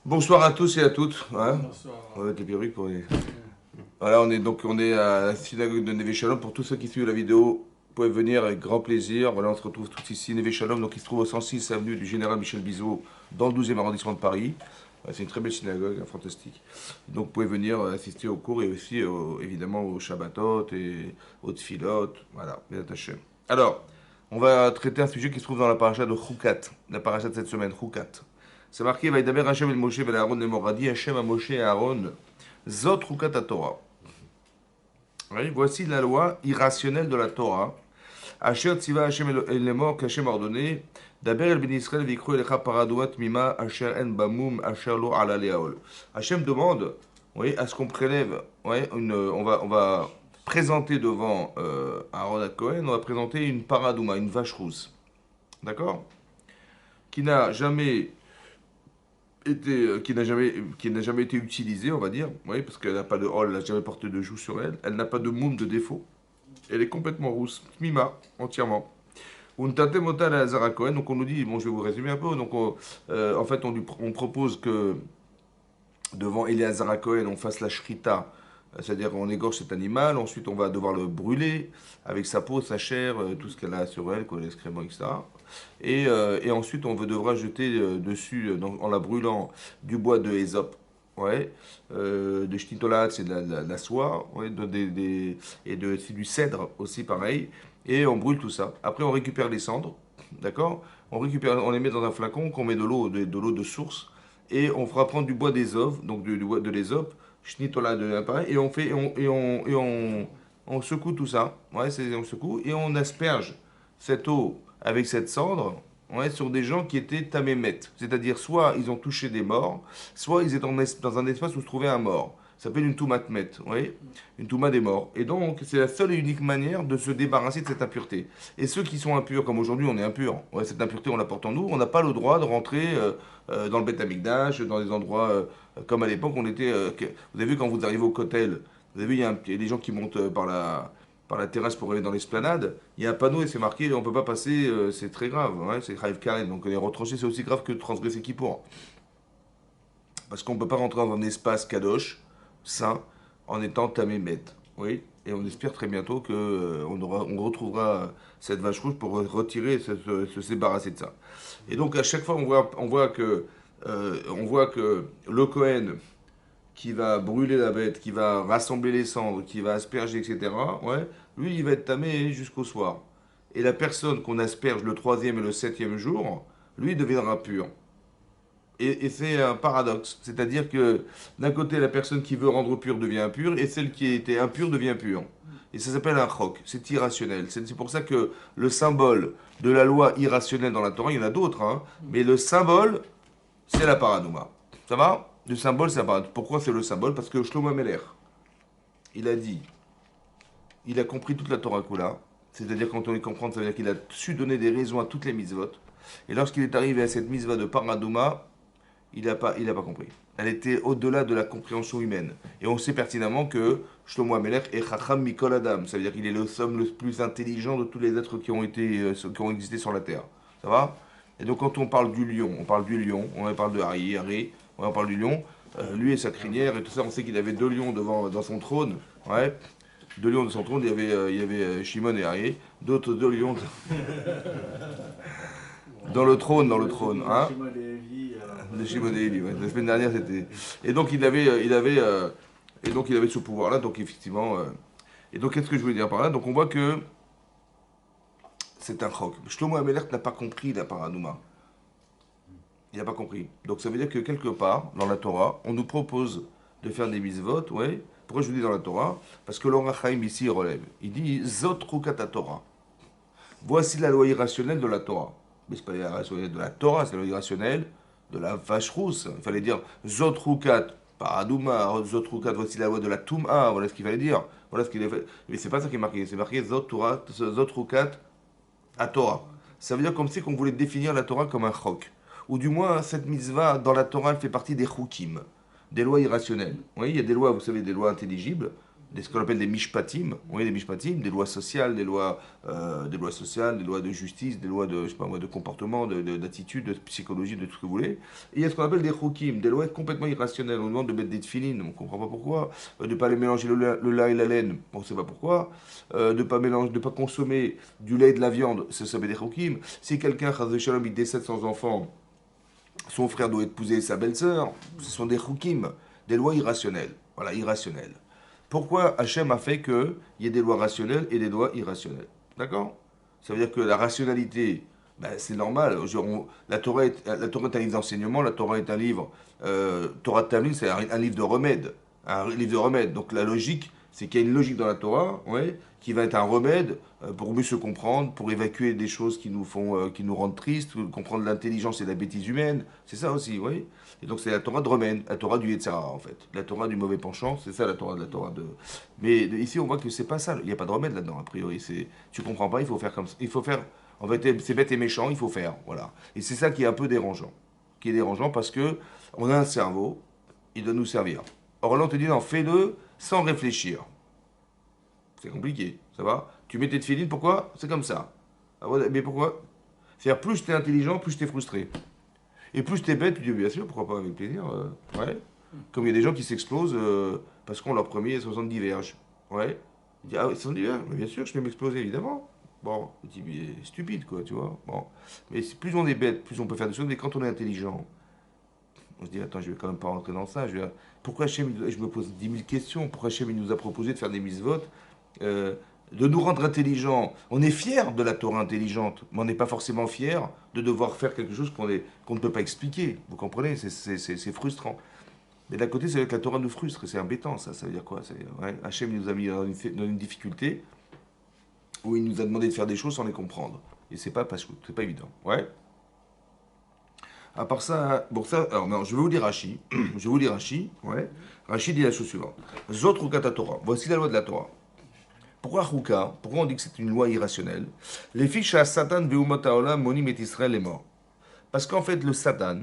Bonsoir à tous et à toutes. Ouais. On Bonsoir. va mettre les perruques pour les... Voilà, on est à la synagogue de Neve Shalom. Pour tous ceux qui suivent la vidéo, vous pouvez venir avec grand plaisir. Voilà, on se retrouve tous ici, Neve Shalom, donc il se trouve au 106 avenue du Général Michel Bizot, dans le 12e arrondissement de Paris. Ouais, c'est une très belle synagogue, hein, fantastique. Donc vous pouvez venir assister au cours et aussi évidemment au Shabbatot et aux Tfilot. Voilà, bien attaché. Alors, on va traiter un sujet qui se trouve dans la paracha de Chukat, la paracha de cette semaine, Chukat. C'est marqué, Vaïdaber Hashem el Moshe vel Aaron lemor. A dit Hashem à Moshe et à Aaron, Zot Chukat Torah. Oui, voici la loi irrationnelle de la Torah. Asher tziva Hashem el lemor, qu'Hashem a ordonné, Daber el ben Israël vikru elecha paradoat mima asher en bamum asher lo ala leaol. Hashem demande, oui, à ce qu'on prélève, oui, on va présenter devant Aaron à Cohen, on va présenter une paradouma, une vache rousse. D'accord? Qui n'a jamais qui n'a jamais été utilisée, on va dire, oui, parce qu'elle n'a pas de hall, elle n'a jamais porté de joue sur elle, elle n'a pas de moum de défaut, elle est complètement rousse, mima, entièrement. Untate mota la Zara Cohen, donc on nous dit, bon je vais vous résumer un peu, donc en fait on propose que devant Eleazar Cohen on fasse la shrita, c'est-à-dire on égorge cet animal, ensuite on va devoir le brûler avec sa peau, sa chair, tout ce qu'elle a sur elle, quoi, l'excrément, etc. Et ensuite on devra jeter dessus, en la brûlant, du bois de Ésope, ouais, de shnitolat, c'est de la soie, ouais, c'est du cèdre aussi pareil, et on brûle tout ça. Après on récupère les cendres, d'accord? On les met dans un flacon, qu'on met de l'eau de source, et on fera prendre du bois d'ésope, donc du bois de l'ésope, schnittola de l'appareil, et on secoue tout ça, ouais, on secoue, et on asperge cette eau avec cette cendre, ouais, sur des gens qui étaient tamémètes. C'est-à-dire, soit ils ont touché des morts, soit ils étaient dans un espace où se trouvait un mort. Ça s'appelle une toumatmet, oui, une touma des morts. Et donc, c'est la seule et unique manière de se débarrasser de cette impureté. Et ceux qui sont impurs, comme aujourd'hui on est impurs, ouais, cette impureté on la porte en nous, on n'a pas le droit de rentrer dans le Beth Amikdash, dans des endroits comme à l'époque on était. Vous avez vu quand vous arrivez au Kotel, vous avez vu, il y a des gens qui montent par la terrasse pour aller dans l'esplanade, il y a un panneau et c'est marqué on peut pas passer, c'est très grave, ouais, c'est grave Karen. Donc les retrancher c'est aussi grave que de transgresser Kippour. Parce qu'on ne peut pas rentrer dans un espace kadosh, saint, en étant tamémet. Oui, et on espère très bientôt qu'on on retrouvera cette vache rouge pour retirer, se débarrasser de ça. Et donc à chaque fois on voit que le Cohen qui va brûler la bête, qui va rassembler les cendres, qui va asperger, etc., ouais, lui, il va être tamé jusqu'au soir. Et la personne qu'on asperge le troisième et le septième jour, lui, deviendra pur. Et c'est un paradoxe. C'est-à-dire que d'un côté, la personne qui veut rendre pure devient impure, et celle qui était impure devient pure. Et ça s'appelle un chok. C'est irrationnel. C'est pour ça que le symbole de la loi irrationnelle dans la Torah, il y en a d'autres, hein, mais le symbole, c'est la paradouma. Ça va? Le symbole, c'est la paradouma. Pourquoi c'est le symbole? Parce que Shlomo Meler, il a dit, il a compris toute la Torah Kula. C'est-à-dire, quand on les comprend, ça veut dire qu'il a su donner des raisons à toutes les mitzvot. Et lorsqu'il est arrivé à cette mitzvah de paradouma, il a pas compris. Elle était au-delà de la compréhension humaine. Et on sait pertinemment que Shlomo Amelech est Chacham Mikol Adam. Ça veut dire qu'il est le somme le plus intelligent de tous les êtres qui ont existé sur la Terre. Ça va? Et donc quand on parle du lion, on parle de Harry, on parle du lion, lui et sa crinière et tout ça, on sait qu'il avait deux lions dans son trône. Ouais. Deux lions de son trône, il y avait Shimon et Harry. D'autres deux lions dans le trône. De Hein? Shimon Lévi. De Shimon et Eli, ouais. La semaine dernière, c'était. Et donc, il avait ce pouvoir-là. Donc, effectivement. Et donc, qu'est-ce que je voulais dire par là? Donc, on voit que c'est un chok. Shlomo Amelech n'a pas compris la paradouma. Il n'a pas compris. Donc, ça veut dire que quelque part, dans la Torah, on nous propose de faire des mitzvot, ouais. Pourquoi je vous dis dans la Torah? Parce que l'Orach Chaim ici il relève. Il dit Zot Rukat Torah. Voici la loi irrationnelle de la Torah. Mais c'est pas la loi irrationnelle de la Torah, c'est la loi irrationnelle de la vache rousse. Il fallait dire Zot Rukat, Paradouma, Zot Rukat, voici la loi de la Toum'a, voilà ce qu'il fallait dire. Voilà ce qu'il a fait. Mais c'est pas ça qui est marqué, c'est marqué Zot Rukat à Torah. Ça veut dire comme si qu'on voulait définir la Torah comme un chok. Ou du moins, cette mitzvah dans la Torah, elle fait partie des chukim, des lois irrationnelles. Oui, il y a des lois, vous savez, des lois intelligibles, ce qu'on appelle des mishpatim, oui, des mishpatim, des lois sociales, des lois sociales, des lois de justice, des lois de, je sais pas moi, de comportement, d'attitude, de psychologie, de tout ce que vous voulez. Et il y a ce qu'on appelle des chokim, des lois complètement irrationnelles. On nous demande de mettre des tefilines, on ne comprend pas pourquoi, de ne pas les mélanger le lait et la laine, on ne sait pas pourquoi, de ne pas mélanger, de pas consommer du lait et de la viande, ça s'appelle des chokim. Si quelqu'un, chas v'shalom, il décède sans enfant, son frère doit épouser sa belle-sœur, ce sont des chokim, des lois irrationnelles. Voilà, irrationnelles. Pourquoi Hachem a fait qu'il y ait des lois rationnelles et des lois irrationnelles? D'accord? Ça veut dire que la rationalité, ben, c'est normal. La Torah est un livre d'enseignement, la Torah est un livre. Torah de Tamlin, c'est un livre de remède. Un livre de remède. Donc la logique, c'est qu'il y a une logique dans la Torah, ouais, qui va être un remède pour mieux se comprendre, pour évacuer des choses qui nous font, qui nous rendent tristes, comprendre l'intelligence et la bêtise humaine. C'est ça aussi, oui. Et donc c'est la Torah de remède, la Torah du Yetzirah en fait. La Torah du mauvais penchant, c'est ça la Torah de la Torah de. Mais ici on voit que c'est pas ça. Il n'y a pas de remède là-dedans a priori. Tu comprends pas, il faut faire comme ça. Il faut faire. En fait, c'est bête et méchant, il faut faire, voilà. Et c'est ça qui est un peu dérangeant, qui est dérangeant parce que on a un cerveau, il doit nous servir. Or là on te dit non, fais-le sans réfléchir. C'est compliqué, ça va? Tu mets tes tefilines, pourquoi? C'est comme ça. Ah ouais, mais pourquoi? C'est-à-dire, plus tu es intelligent, plus tu es frustré. Et plus tu es bête, tu dis, bien sûr, pourquoi pas, avec plaisir. Ouais. Comme il y a des gens qui s'explosent parce qu'on leur promet 70 verges. Ouais. Il dit, ah oui, 70 verges? Mais bien sûr, je vais m'exploser, évidemment. Bon, il dit, mais stupide, quoi, tu vois. Bon. Mais plus on est bête, plus on peut faire des choses, mais quand on est intelligent, on se dit, attends, je vais quand même pas rentrer dans ça. Pourquoi Hachem, je me pose 10 000 questions, pourquoi Hachem il nous a proposé de faire des mises-votes de nous rendre intelligents. On est fier de la Torah intelligente, mais on n'est pas forcément fier de devoir faire quelque chose qu'on ne peut pas expliquer. Vous comprenez? C'est frustrant. Mais d'un côté, c'est vrai que la Torah nous frustre, et c'est embêtant, ça. Ça veut dire quoi? Ouais, Hachem nous a mis dans une difficulté où il nous a demandé de faire des choses sans les comprendre. Et c'est pas évident. Ouais. À part ça, bon ça, alors non, je vais vous dire Rashi. Je vais vous dire Rashi. Ouais. Rashi dit la chose suivante. Zot Rukat Torah. Voici la loi de la Torah. Pourquoi Chouka? Pourquoi on dit que c'est une loi irrationnelle? Les fiches à Satan ve'umot haolam monim et Israël est mort. Parce qu'en fait, le Satan,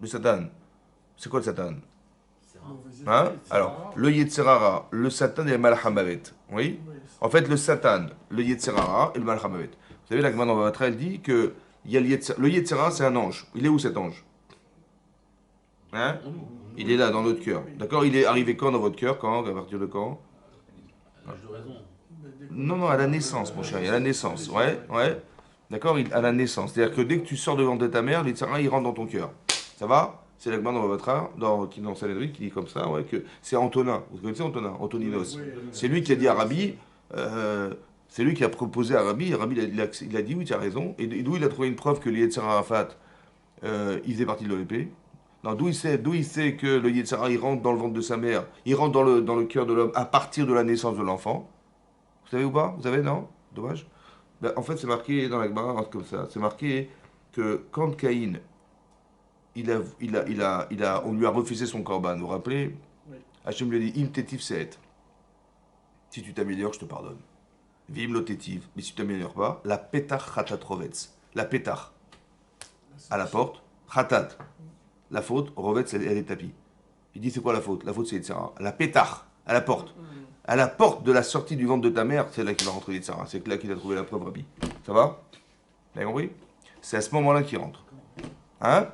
c'est quoi le Satan? Hein? Alors, le Yetzirara, le Satan et le Malhamavet. Oui? En fait, le Satan, le Yetzirara et le Malhamavet. Vous savez, la Gemara dans Vavatra, elle dit que il y a le Yetzirara, c'est un ange. Il est où cet ange? Hein? Il est là, dans notre cœur. D'accord? Il est arrivé quand dans votre cœur? Quand? À partir de quand? Non, non, à la naissance, mon chéri, à la naissance. Ouais, ouais. D'accord? À la naissance. C'est-à-dire que dès que tu sors devant de ta mère, l'Itzara, il rentre dans ton cœur. Ça va? C'est l'Agman dans votre art, dans Sanhedrin, qui dit comme ça, ouais, que c'est Antonin. Vous connaissez Antonin? Antoninos. C'est lui qui a dit à Rabbi, c'est lui qui a proposé à Rabbi. Rabbi, il a dit oui, tu as raison. Et d'où il a trouvé une preuve que l'Yetzara Arafat, il faisait partie de l'OLP? Non, d'où il sait que le Yetzara, il rentre dans le ventre de sa mère, il rentre dans le cœur de l'homme à partir de la naissance de l'enfant? Vous savez ou pas? Vous savez, non? Dommage. Ben, en fait, c'est marqué dans la Gemara comme ça. C'est marqué que quand Caïn, on lui a refusé son korban. Vous vous rappelez? Oui. Hachem lui a dit, Im tetiv seet. Si tu t'améliores, je te pardonne. Vim lo tetiv. Mais si tu t'améliores pas, la petach chatat rovetz. La petach. À la porte. Chatat. La faute, rovetz, elle est tapis. Il dit, c'est quoi la faute? La faute, c'est Yetzirah. La petach. À la porte. À la porte de la sortie du ventre de ta mère, c'est là qu'il va rentrer Yetzirah. C'est là qu'il a trouvé la preuve, Rabbi. Ça va? Vous avez compris? C'est à ce moment-là qu'il rentre. Hein?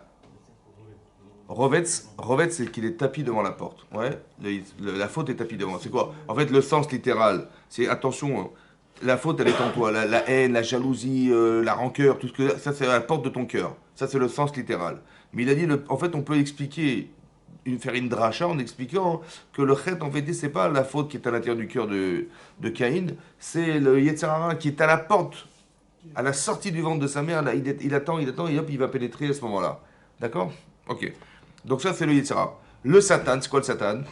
Rovetz, c'est qu'il est tapis devant la porte. Ouais? La faute est tapis devant. C'est quoi? En fait, le sens littéral, c'est attention, hein, la faute, elle est en toi. La haine, la jalousie, la rancœur, tout ce que ça, c'est à la porte de ton cœur. Ça, c'est le sens littéral. Mais il a dit, en fait, on peut expliquer, faire une dracha en expliquant que le chet, en fait, c'est pas la faute qui est à l'intérieur du cœur de Caïn, c'est le Yetzirah qui est à la porte, à la sortie du ventre de sa mère. Là, il attend, et hop, il va pénétrer à ce moment-là. D'accord? Ok. Donc ça, c'est le Yetzirah. Le Satan, c'est quoi le Satan?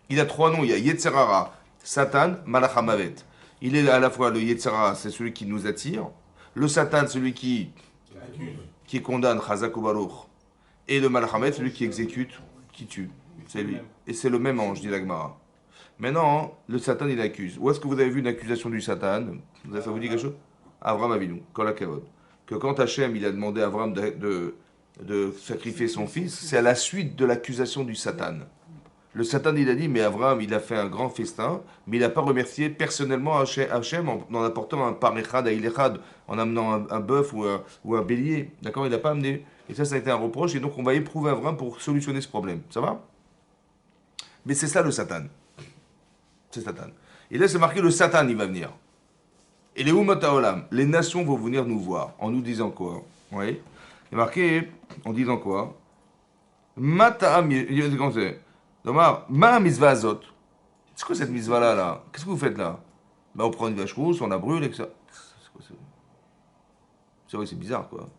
Il a trois noms. Il y a Yetzirah, Satan, Malachamavet. Il est à la fois le Yetzirah, c'est celui qui nous attire. Le Satan, celui qui condamne, Chazak ou Baruch. Et le Malhamet, celui qui exécute, qui tue. C'est lui. Et c'est le même ange, dit l'Agmara. Maintenant, le Satan, il accuse. Où est-ce que vous avez vu une accusation du Satan? Ça vous dit quelque chose? Avram Avinu, Kol HaKavod. Que quand Hachem, il a demandé à Avram de sacrifier son fils, c'est à la suite de l'accusation du Satan. Le Satan, il a dit, mais Abraham, il a fait un grand festin, mais il n'a pas remercié personnellement Hachem en apportant un parechad à Ilechad, en amenant un bœuf ou un bélier. D'accord? Il n'a pas amené. Et ça a été un reproche, et donc on va éprouver Abraham pour solutionner ce problème. Ça va? Mais c'est ça le Satan. C'est Satan. Et là, c'est marqué le Satan, il va venir. Et les Umat Haolam, les nations vont venir nous voir en nous disant quoi? Oui. C'est marqué en disant quoi? Mata'am, comment c'est? Domar, ma mitzvah azot. C'est quoi cette mitzvah là? Qu'est-ce que vous faites là? Bah, on prend une vache rousse, on la brûle et que ça. C'est vrai, c'est bizarre quoi.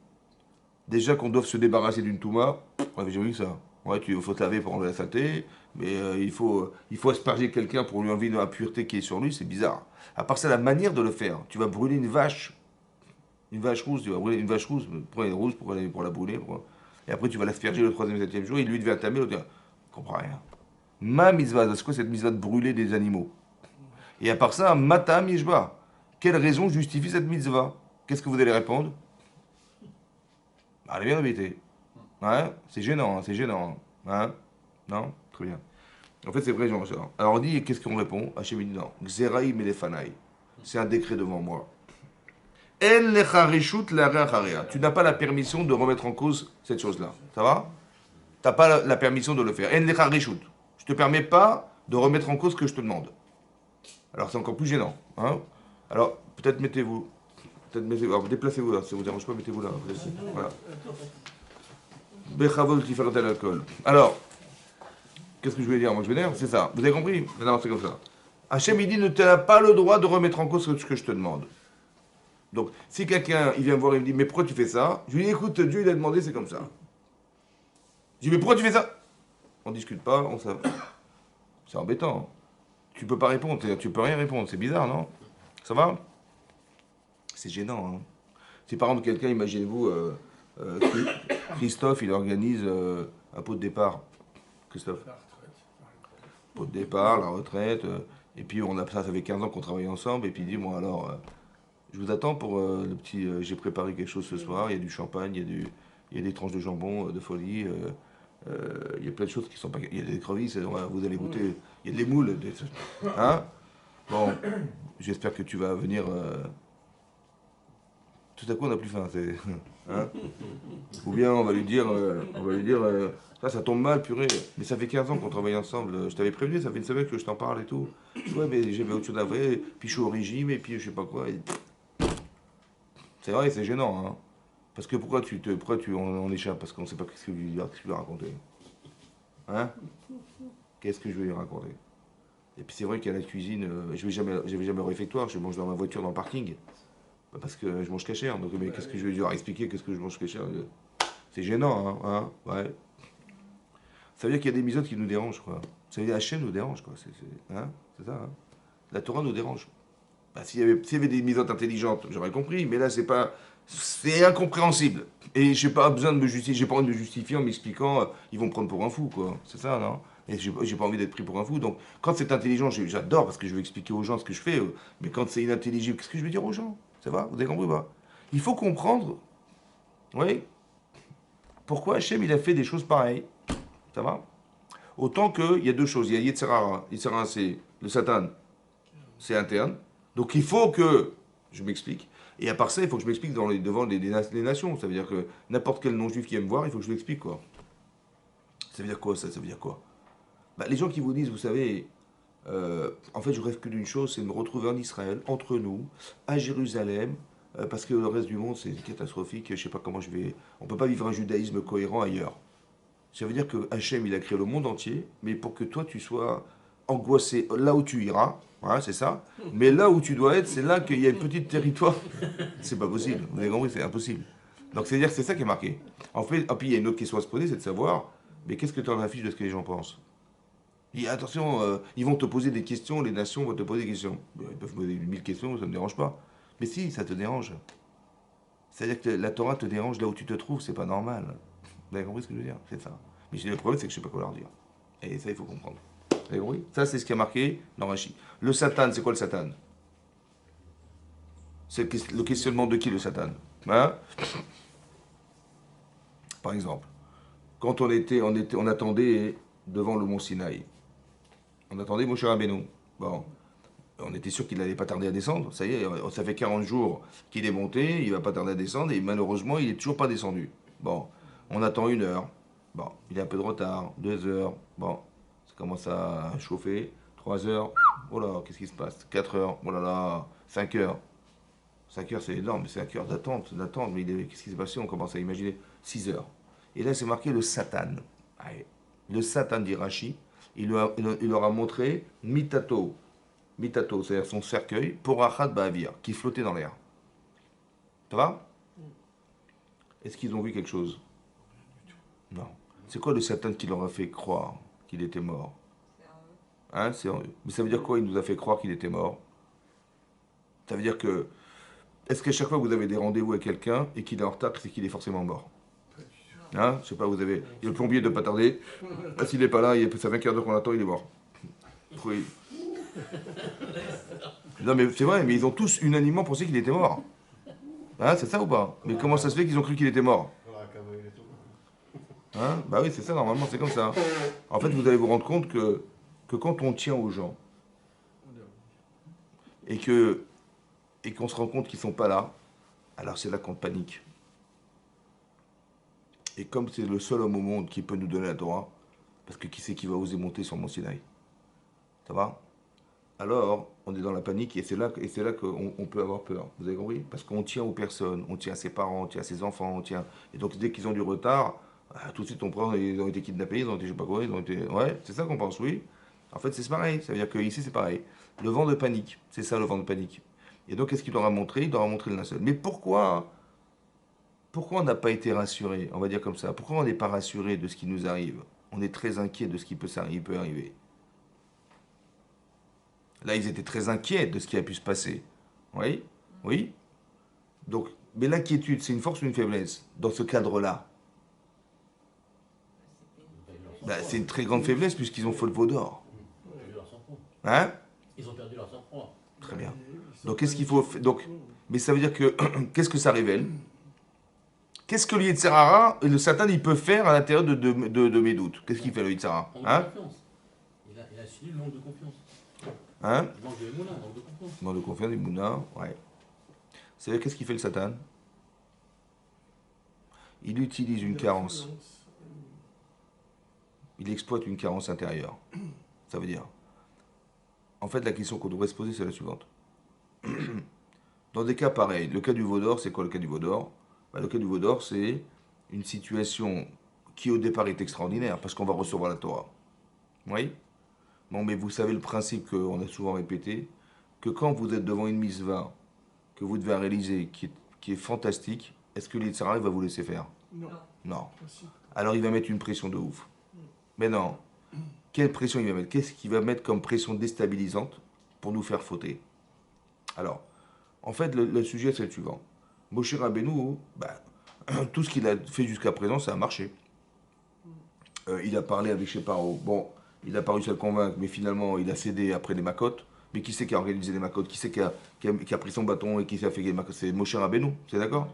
Déjà qu'on doit se débarrasser d'une touma, ouais, j'ai vu que ça. Ouais, il faut te laver pour enlever la saleté, mais il faut asperger quelqu'un pour lui enlever la pureté qui est sur lui, c'est bizarre. À part ça, la manière de le faire, tu vas brûler une vache rousse, tu vas brûler une vache rousse, prends une rousse pour la brûler, et après tu vas l'asperger le troisième et septième jour, et lui devient tamer, l'autre, je comprends rien. Ma mitzvah, c'est quoi cette mitzvah de brûler des animaux? Et à part ça, mata mishba. Quelle raison justifie cette mitzvah? Qu'est-ce que vous allez répondre? Allez bien habiter. Ouais, c'est gênant, c'est gênant. Hein? Non? Très bien. En fait, c'est vrai, genre ça. Alors on dit, qu'est-ce qu'on répond? Hachem dit non. Xeraï melefanaï. C'est un décret devant moi. En lecha reshut l'area charea. Tu n'as pas la permission de remettre en cause cette chose-là. Ça va? Tu n'as pas la permission de le faire. En lecha reshut. Je ne te permets pas de remettre en cause ce que je te demande. Alors c'est encore plus gênant. Hein? Alors, peut-être mettez-vous. Peut-être mettez-vous. Alors déplacez-vous là. Ça ne vous dérange pas, mettez-vous là. Voilà. Bechavol qui fait l'alcool. Alors, qu'est-ce que je voulais dire? Moi, je veux dire, c'est ça. Vous avez compris? Non, c'est comme ça. Hachem, il dit, ne t'as pas le droit de remettre en cause ce que je te demande. Donc, si quelqu'un, il vient me voir et me dit, mais pourquoi tu fais ça? Je lui dis, écoute, Dieu, il a demandé, c'est comme ça. Je dis, mais pourquoi tu fais ça? On discute pas, on savait. C'est embêtant. Tu peux pas répondre, tu peux rien répondre. C'est bizarre, non? Ça va? C'est gênant, hein. Si par exemple, quelqu'un, imaginez-vous, Christophe, il organise un pot de départ. Christophe. Pot de départ, la retraite. Et puis ça fait 15 ans qu'on travaille ensemble. Et puis il dit, moi alors, je vous attends pour le petit. J'ai préparé quelque chose ce soir. Il y a du champagne, il y a des tranches de jambon de folie. Il y a plein de choses qui sont pas. Il y a des crevisses, vous allez goûter. Il y a des moules. Hein? Bon, j'espère que tu vas venir. Tout à coup, on n'a plus faim. Hein? Ou bien on va lui dire, ça tombe mal, purée. Mais ça fait 15 ans qu'on travaille ensemble. Je t'avais prévenu, ça fait une semaine que je t'en parle et tout. Ouais, mais j'avais autre chose à faire. Puis je suis au régime, et puis je sais pas quoi. C'est vrai, c'est gênant. Hein. Parce que on échappe? Parce qu'on sait pas qu'est-ce que je lui raconter. Hein? Qu'est-ce que je vais lui raconter? Et puis c'est vrai qu'à la cuisine, j'avais jamais au réfectoire, je mange dans ma voiture dans le parking. Parce que je mange cachère. Donc, mais qu'est-ce que je vais lui expliquer? Qu'est-ce que je mange cachère? C'est gênant, hein? Ouais. Ça veut dire qu'il y a des misotes qui nous dérangent, quoi. Ça veut dire que Hachem nous dérange, quoi. C'est ça, hein? La Torah nous dérange. Bah, s'il y avait des misotes intelligentes, j'aurais compris, mais là, c'est pas. C'est incompréhensible. Et j'ai pas besoin de me justifier, j'ai pas envie de me justifier en m'expliquant, ils vont me prendre pour un fou, quoi. C'est ça, non? Et j'ai pas envie d'être pris pour un fou. Donc, quand c'est intelligent, j'adore parce que je veux expliquer aux gens ce que je fais. Mais quand c'est inintelligible, qu'est-ce que je vais dire aux gens? Ça va? Vous avez compris ou pas? Il faut comprendre, oui, pourquoi Hachem il a fait des choses pareilles. Ça va? Autant qu'il y a deux choses. Il y a Yetzirah. Yetzirah, c'est le Satan, c'est interne. Donc il faut que je m'explique. Et à part ça, il faut que je m'explique devant les nations. Ça veut dire que n'importe quel non-juif qui aime me voir, il faut que je l'explique, quoi. Ça veut dire quoi, ça? Ça veut dire quoi? Bah, les gens qui vous disent, vous savez, en fait, je rêve que d'une chose, c'est de me retrouver en Israël, entre nous, à Jérusalem, parce que le reste du monde, c'est catastrophique. Je ne sais pas comment je vais. On ne peut pas vivre un judaïsme cohérent ailleurs. Ça veut dire que Hachem, il a créé le monde entier, mais pour que toi, tu sois angoissé là où tu iras, voilà, c'est ça. Mais là où tu dois être, c'est là qu'il y a une petite territoire. C'est pas possible. Vous avez compris, c'est impossible. Donc, c'est-à-dire que c'est ça qui est marqué. En fait, et puis il y a une autre question à se poser, c'est de savoir, mais qu'est-ce que tu en affiches de ce que les gens pensent? Et attention, ils vont te poser des questions, les nations vont te poser des questions. Ils peuvent poser 1000 questions, ça ne me dérange pas. Mais si, ça te dérange. C'est-à-dire que la Torah te dérange là où tu te trouves, c'est pas normal. Vous avez compris ce que je veux dire? C'est ça. Mais le problème, c'est que je sais pas quoi leur dire. Et ça, il faut comprendre. Vous avez compris? Ça, c'est ce qui a marqué dans Rashi. Le Satan, c'est quoi le Satan? C'est le questionnement de qui, le Satan? Hein? Par exemple, quand on attendait devant le mont Sinaï, On attendait Moshe Rabbeinu. Bon, on était sûr qu'il n'allait pas tarder à descendre. Ça y est, ça fait 40 jours qu'il est monté, il va pas tarder à descendre, et malheureusement, il est toujours pas descendu. Bon, on attend 1 heure. Bon, il est un peu de retard. 2 heures. Bon, ça commence à chauffer. 3 heures. Oh là, qu'est-ce qui se passe? 4 heures. Oh là là. 5 heures. 5 heures, c'est énorme, mais 5 heures d'attente. Mais qu'est-ce qui s'est passé? On commence à imaginer 6 heures. Et là, c'est marqué le Satan. Allez. Le Satan d'Irachi, il leur a montré Mitato. Mitato, c'est-à-dire son cercueil, Porachat Ba'avir, qui flottait dans l'air. Ça va? Est-ce qu'ils ont vu quelque chose? Non. C'est quoi le Satan qui leur a fait croire qu'il était mort? Hein, mais ça veut dire quoi? Il nous a fait croire qu'il était mort. Ça veut dire que est-ce qu'à chaque fois que vous avez des rendez-vous avec quelqu'un et qu'il est en retard, c'est qu'il est forcément mort? Hein? Je sais pas, vous avez. Il y a le plombier de pas tarder. Ah, s'il n'est pas là, ça fait 15 heures qu'on attend, il est mort. Oui. Non, mais c'est vrai, mais ils ont tous unanimement pensé qu'il était mort. Hein, c'est ça ou pas? Mais comment ça se fait qu'ils ont cru qu'il était mort? Hein? Bah oui, c'est ça, normalement, c'est comme ça. En fait, vous allez vous rendre compte que quand on tient aux gens et que et qu'on se rend compte qu'ils sont pas là, alors c'est là qu'on panique. Et comme c'est le seul homme au monde qui peut nous donner la Torah, parce que qui c'est qui va oser monter sur le mont Sinaï? Ça va? Alors, on est dans la panique et c'est là qu'on peut avoir peur. Vous avez compris? Parce qu'on tient aux personnes, on tient à ses parents, on tient à ses enfants, on tient. Et donc, dès qu'ils ont du retard, tout de suite, on prend, ils ont été kidnappés, ils ont été, je sais pas quoi, ils ont été. Ouais, c'est ça qu'on pense, oui. En fait, c'est pareil. Ça veut dire qu'ici, c'est pareil. Le vent de panique, c'est ça le vent de panique. Et donc, qu'est-ce qu'il leur a montré? Il leur a montré le linceul. Mais pourquoi on n'a pas été rassuré? On va dire comme ça. Pourquoi on n'est pas rassuré de ce qui nous arrive? On est très inquiet de ce qui peut arriver. Là, ils étaient très inquiets de ce qui a pu se passer. Oui? Oui? Donc, mais l'inquiétude, c'est une force ou une faiblesse dans ce cadre-là? Ben, c'est une très grande faiblesse puisqu'ils ont fait le veau d'or. Hein? Ils ont perdu leur sang-froid. Très bien. Donc, qu'est-ce qu'il faut faire? Donc, mais ça veut dire que, qu'est-ce que ça révèle? Qu'est-ce que le Yetzirara et le Satan, il peut faire à l'intérieur de mes doutes? Qu'est-ce qu'il fait le Yetzirara? Hein? Il a suivi le manque de confiance. Hein? Il manque de Emouna, manque de confiance. Manque de confiance, Mouna, ouais. C'est qu'est-ce qu'il fait le Satan? Il utilise une carence. Il exploite une carence intérieure. Ça veut dire. En fait, la question qu'on devrait se poser, c'est la suivante. Dans des cas pareils, le cas du veau d'or, c'est quoi le cas du veau d'or? Le cas du veau d'or, c'est une situation qui au départ est extraordinaire, parce qu'on va recevoir la Torah. Oui? Bon, mais vous savez le principe qu'on a souvent répété, que quand vous êtes devant une mitzvah que vous devez réaliser, qui est fantastique, est-ce que l'Yitzhara va vous laisser faire? Non. Non. Alors il va mettre une pression de ouf. Mais non. Quelle pression il va mettre? Qu'est-ce qu'il va mettre comme pression déstabilisante pour nous faire fauter? Alors, en fait, le sujet, c'est le suivant. Moshe Rabbeinu, tout ce qu'il a fait jusqu'à présent, ça a marché. Il a parlé avec Sheparo. Bon, il n'a pas réussi à le convaincre, mais finalement, il a cédé après les Makot. Mais qui c'est qui a organisé les Makot? Qui c'est qui a pris son bâton et qui s'est fait les Makot? C'est Moshe Rabbeinu, c'est d'accord?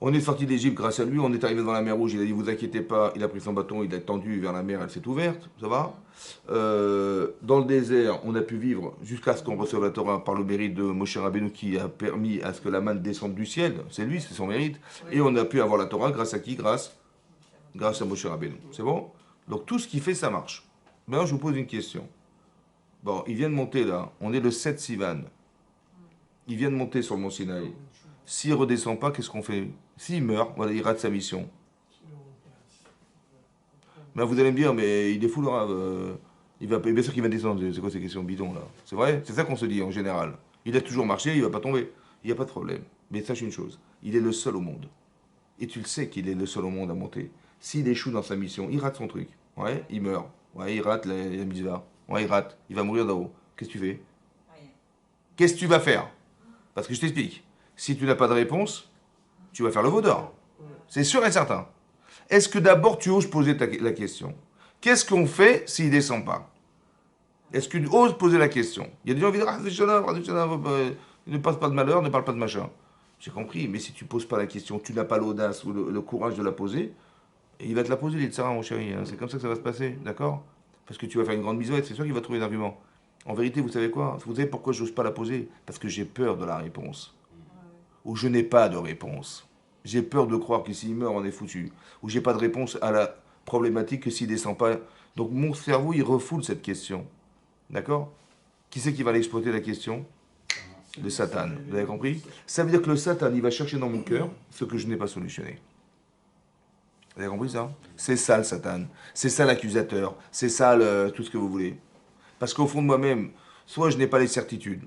On est sorti d'Égypte grâce à lui, on est arrivé dans la mer Rouge, il a dit vous inquiétez pas, il a pris son bâton, il a tendu vers la mer, elle s'est ouverte, ça va? Dans le désert, on a pu vivre jusqu'à ce qu'on reçoive la Torah par le mérite de Moshe Rabbeinu qui a permis à ce que la manne descende du ciel, c'est lui, c'est son mérite. Et on a pu avoir la Torah grâce à qui? Grâce à Moshe Rabbeinu, c'est bon? Donc tout ce qu'il fait, ça marche. Maintenant, je vous pose une question. Bon, il vient de monter là, on est le 7 Sivan. Il vient de monter sur le mont Sinaï. S'il ne redescend pas, qu'est-ce qu'on fait? S'il meurt, voilà, il rate sa mission. Ben, vous allez me dire, mais il est fou, là. Bien sûr qu'il va descendre. C'est quoi ces questions bidons, là? C'est vrai? C'est ça qu'on se dit en général. Il a toujours marché, il va pas tomber. Il n'y a pas de problème. Mais sache une chose, il est le seul au monde. Et tu le sais qu'il est le seul au monde à monter. S'il échoue dans sa mission, il rate son truc. Ouais, il meurt. Ouais, il rate la mitzvah. Ouais, il rate. Il va mourir d'en haut. Qu'est-ce que tu fais? Qu'est-ce que tu vas faire? Parce que je t'explique. Si tu n'as pas de réponse, tu vas faire le veau d'or. C'est sûr et certain. Est-ce que d'abord tu oses poser la question? Qu'est-ce qu'on fait s'il ne descend pas? Est-ce que tu oses poser la question? Il y a des gens qui disent ne passe pas de malheur, ne parle pas de machin. J'ai compris, mais si tu ne poses pas la question, tu n'as pas l'audace ou le courage de la poser, et il va te la poser, il te mon chéri. Hein. C'est comme ça que ça va se passer, d'accord? Parce que tu vas faire une grande misoette, c'est sûr qu'il va trouver un argument. En vérité, vous savez quoi? Vous savez pourquoi je n'ose pas la poser? Parce que j'ai peur de la réponse. Ou je n'ai pas de réponse. J'ai peur de croire que s'il meurt, on est foutu. Ou j'ai pas de réponse à la problématique que s'il descend pas. Donc mon cerveau, il refoule cette question. D'accord? Qui c'est qui va l'exploiter la question? Le Satan. Vous avez compris? Ça veut dire que le Satan, il va chercher dans mon cœur ce que je n'ai pas solutionné. Vous avez compris ça? C'est ça le Satan. C'est ça l'accusateur. C'est ça tout ce que vous voulez. Parce qu'au fond de moi-même, soit je n'ai pas les certitudes,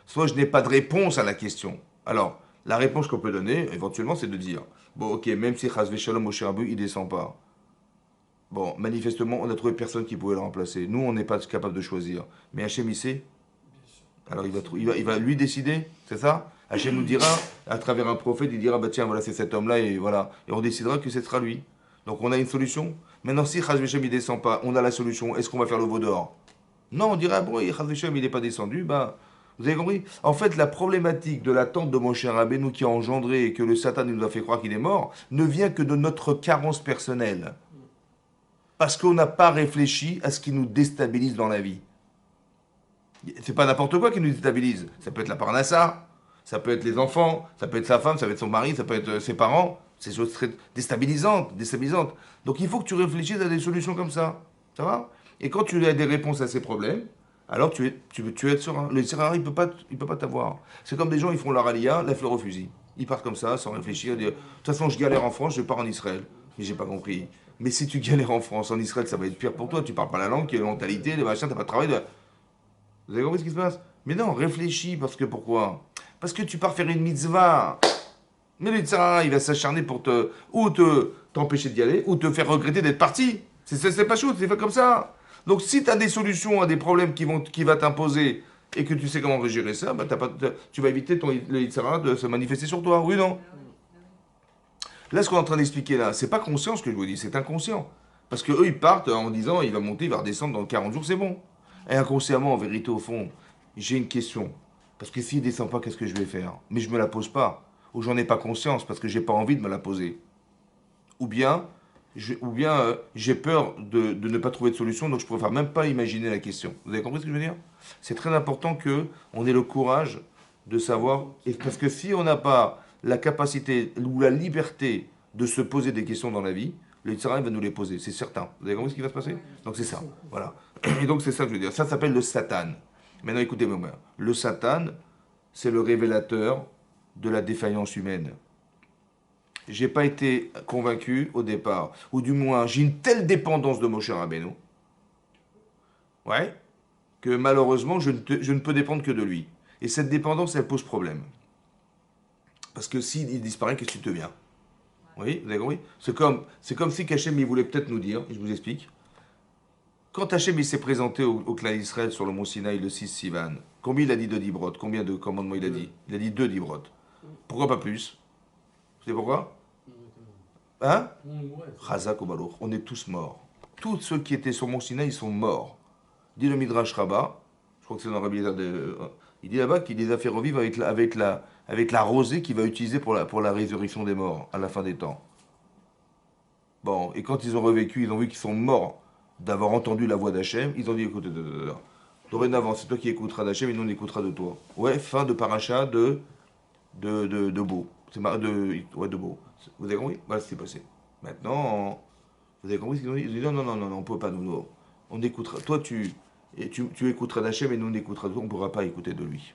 soit je n'ai pas de réponse à la question. Alors, la réponse qu'on peut donner, éventuellement, c'est de dire, bon, ok, même si Chazvé Shalom Moshe Rabbeinu, il descend pas. Bon, manifestement, on a trouvé personne qui pouvait le remplacer. Nous, on n'est pas capable de choisir. Mais Hachem, il sait. Alors, il va lui décider, c'est ça? Hachem nous dira, à travers un prophète, il dira, bah tiens, voilà, c'est cet homme-là, et voilà. Et on décidera que ce sera lui. Donc, on a une solution. Maintenant, si Chazvé Shalom, il descend pas, on a la solution. Est-ce qu'on va faire le veau dehors? Non, on dirait, ah bon, Chazvé Shalom, il n'est pas descendu, bah. Vous avez compris? En fait, la problématique de l'attente de mon cher Rabbeinu qui a engendré et que le Satan nous a fait croire qu'il est mort ne vient que de notre carence personnelle. Parce qu'on n'a pas réfléchi à ce qui nous déstabilise dans la vie. C'est pas n'importe quoi qui nous déstabilise. Ça peut être la parnassa, ça peut être les enfants, ça peut être sa femme, ça peut être son mari, ça peut être ses parents. C'est des choses très déstabilisantes, déstabilisantes. Donc il faut que tu réfléchisses à des solutions comme ça. Ça va? Et quand tu as des réponses à ces problèmes, alors tu es serein. Le serein, il peut pas t'avoir. C'est comme des gens, ils font leur aliyah, la fleur au fusil. Ils partent comme ça, sans réfléchir. Dire, de toute façon, je galère en France, je pars en Israël. Mais j'ai pas compris. Mais si tu galères en France, en Israël, ça va être pire pour toi. Tu parles pas la langue, il y a la mentalité, les machins, t'as pas de travail. Vous avez compris ce qui se passe? Mais non, réfléchis, parce que pourquoi? Parce que tu pars faire une mitzvah. Mais le tzara, il va s'acharner pour t'empêcher d'y aller, ou te faire regretter d'être parti. C'est pas chaud, c'est fait comme ça. Donc si tu as des solutions à des problèmes qui va t'imposer et que tu sais comment gérer ça, bah, tu vas éviter le tzara de se manifester sur toi, oui ou non? Là, ce qu'on est en train d'expliquer là, c'est pas conscient ce que je vous dis, c'est inconscient. Parce que eux, ils partent en disant, il va monter, il va redescendre dans 40 jours, c'est bon. Et inconsciemment, en vérité, au fond, j'ai une question. Parce que s'il descend pas, qu'est-ce que je vais faire? Mais je me la pose pas. Ou j'en ai pas conscience parce que j'ai pas envie de me la poser. Ou bien, j'ai peur de ne pas trouver de solution, donc je préfère même pas imaginer la question. Vous avez compris ce que je veux dire? C'est très important que on ait le courage de savoir, parce que si on n'a pas la capacité ou la liberté de se poser des questions dans la vie, le Yitzhara va nous les poser, c'est certain. Vous avez compris ce qui va se passer? Donc c'est ça, voilà. Et donc c'est ça que je veux dire. Ça s'appelle le Satan. Maintenant écoutez-moi bien. Le Satan, c'est le révélateur de la défaillance humaine. J'ai pas été convaincu au départ, ou du moins j'ai une telle dépendance de Moshe Rabbeinu, ouais, que malheureusement je ne peux dépendre que de lui. Et cette dépendance, elle pose problème. Parce que s'il disparaît, qu'est-ce que tu deviens? Oui, vous avez compris? C'est comme si Hachem il voulait peut-être nous dire, et je vous explique, quand Hachem il s'est présenté au clan d'Israël sur le mont Sinaï le 6 Sivan, combien il a dit de dibrot? Combien de commandements il a dit? Il a dit 2 dibrot. Pourquoi pas plus? Vous savez pourquoi? Hein? Chazak ou Baloch, on est tous morts. Tous ceux qui étaient sur Mont Sinaï, ils sont morts. Dit le Midrash Rabbah, je crois que c'est dans Rabbi Eliezer il dit là-bas qu'il les a fait revivre avec la rosée qu'il va utiliser pour la résurrection des morts à la fin des temps. Bon, et quand ils ont revécu, ils ont vu qu'ils sont morts d'avoir entendu la voix d'Hachem, ils ont dit écoute, dorénavant, c'est toi qui écouteras d'Hachem et nous on écoutera de toi. Ouais, fin de paracha de Beau. De Beau. Vous avez compris? Voilà ce qui s'est passé. Maintenant, vous avez compris ce qu'ils ont dit? Ils ont dit non, on ne peut pas nous. On écoutera. Toi, tu écouteras d'Hachem et nous on écoutera de toi, on ne pourra pas écouter de lui.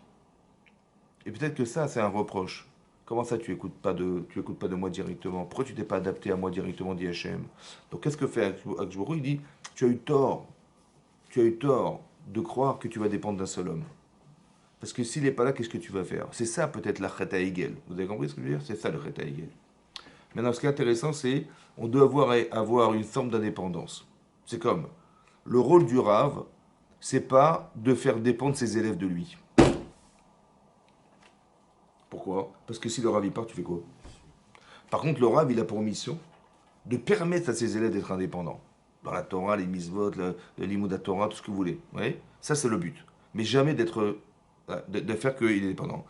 Et peut-être que ça, c'est un reproche. Comment ça, tu écoutes pas de moi directement? Pourquoi tu t'es pas adapté à moi directement, dit Hachem? Donc qu'est-ce que fait Akjbourou? Il dit, tu as eu tort de croire que tu vas dépendre d'un seul homme. Parce que s'il n'est pas là, qu'est-ce que tu vas faire? C'est ça peut-être la Chet Hegel. Vous avez compris ce que je veux dire? C'est ça le Chet Hegel. Maintenant, ce qui est intéressant, c'est on doit avoir une forme d'indépendance. C'est comme le rôle du Rav, c'est pas de faire dépendre ses élèves de lui. Pourquoi? Parce que si le Rav y part, tu fais quoi? Par contre, le Rav, il a pour mission de permettre à ses élèves d'être indépendants. Dans la Torah, les mitzvot, le limud à Torah, tout ce que vous voulez. Ouais, ça, c'est le but. Mais jamais de faire qu'il est dépendant.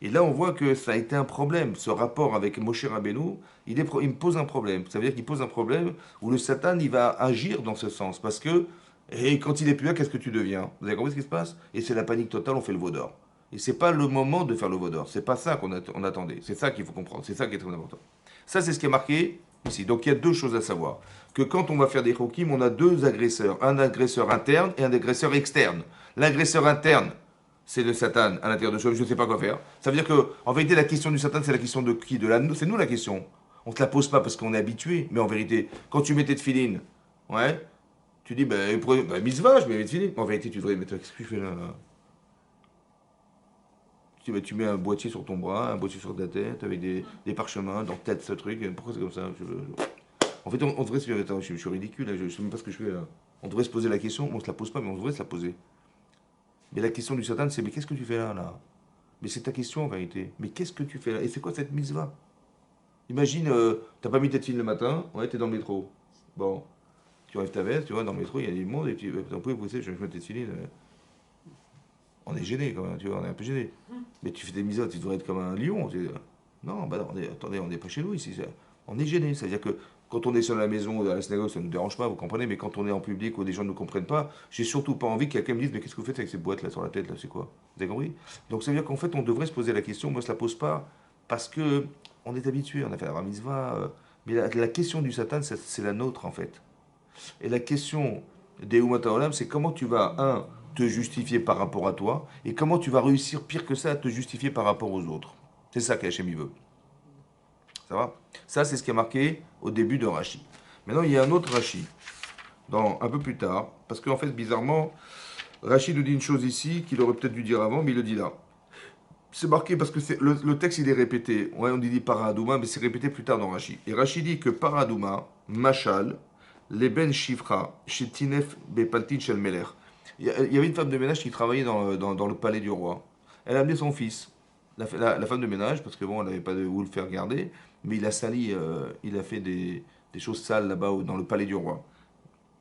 Et là, on voit que ça a été un problème. Ce rapport avec Moshe Rabbeinu, il me pose un problème. Ça veut dire qu'il pose un problème où le Satan, il va agir dans ce sens. Parce que Et quand il est plus là, qu'est-ce que tu deviens? Vous avez compris ce qui se passe? Et c'est la panique totale, on fait le veau d'or. Et c'est pas le moment de faire le veau d'or. C'est pas ça on attendait. C'est ça qu'il faut comprendre. C'est ça qui est très important. Ça, c'est ce qui est marqué ici. Donc il y a deux choses à savoir. Que quand on va faire des chokim, on a deux agresseurs. Un agresseur interne et un agresseur externe. L'agresseur interne, c'est le Satan à l'intérieur de soi, je ne sais pas quoi faire. Ça veut dire que, en vérité, la question du Satan, c'est la question de qui? C'est nous la question. On ne te la pose pas parce qu'on est habitué, mais en vérité, quand tu mets tes tefilines, ouais, tu dis, mitzvah, je mets mes tefilines. En vérité, tu devrais mettre, qu'est-ce que tu fais là? Tu mets un boîtier sur ton bras, un boîtier sur ta tête, avec des parchemins, dans tête ce truc. Pourquoi c'est comme ça? En fait, on devrait se dire, attends, je suis ridicule, là, je ne sais même pas ce que je fais là. On devrait se poser la question, on ne se la pose pas, mais on devrait se la poser. Mais la question du Satan, c'est, mais qu'est-ce que tu fais là? Mais c'est ta question en vérité. Mais qu'est-ce que tu fais là? Et c'est quoi cette mitzvah? Imagine, t'as pas mis tes fil le matin, ouais, t'es dans le métro. Bon, tu enlèves ta veste, tu vois, dans le métro, il y a du monde, et tu peux pousser, je vais mettre tes filines. On est gêné quand même, tu vois, on est un peu gêné. Mais tu fais des mitzvahs, tu devrais être comme un lion. Non, bah non, attendez, on n'est pas chez nous ici. On est gêné, c'est-à-dire que quand on est seul à la maison ou à la synagogue, ça ne nous dérange pas, vous comprenez, mais quand on est en public où des gens ne nous comprennent pas, j'ai surtout pas envie qu'il y ait quelqu'un me dise, mais qu'est-ce que vous faites avec ces boîtes là sur la tête, là, c'est quoi? Vous avez compris? Donc ça veut dire qu'en fait, on devrait se poser la question, moi je la pose pas, parce que on est habitué, on a fait la bar mitzvah, mais la question du Satan, c'est la nôtre en fait. Et la question des Umata Olam, c'est comment tu vas, un, te justifier par rapport à toi, et comment tu vas réussir pire que ça à te justifier par rapport aux autres. C'est ça qu'Hachem il veut. Ça va? Ça, c'est ce qui est marqué au début de Rashi. Maintenant, il y a un autre Rashi, un peu plus tard, parce qu'en fait, bizarrement, Rashi nous dit une chose ici qu'il aurait peut-être dû dire avant, mais il le dit là. C'est marqué parce que le texte il est répété. Ouais, on dit Paradouma, mais c'est répété plus tard dans Rashi. Et Rashi dit que Paradouma, Machal, les Ben Shifra, chez Tinef Bepaltin Shel Meler. Il y avait une femme de ménage qui travaillait dans le palais du roi. Elle a amené son fils, la femme de ménage, parce que bon, elle n'avait pas de où le faire garder, mais il a sali, il a fait des choses sales là-bas dans le palais du roi.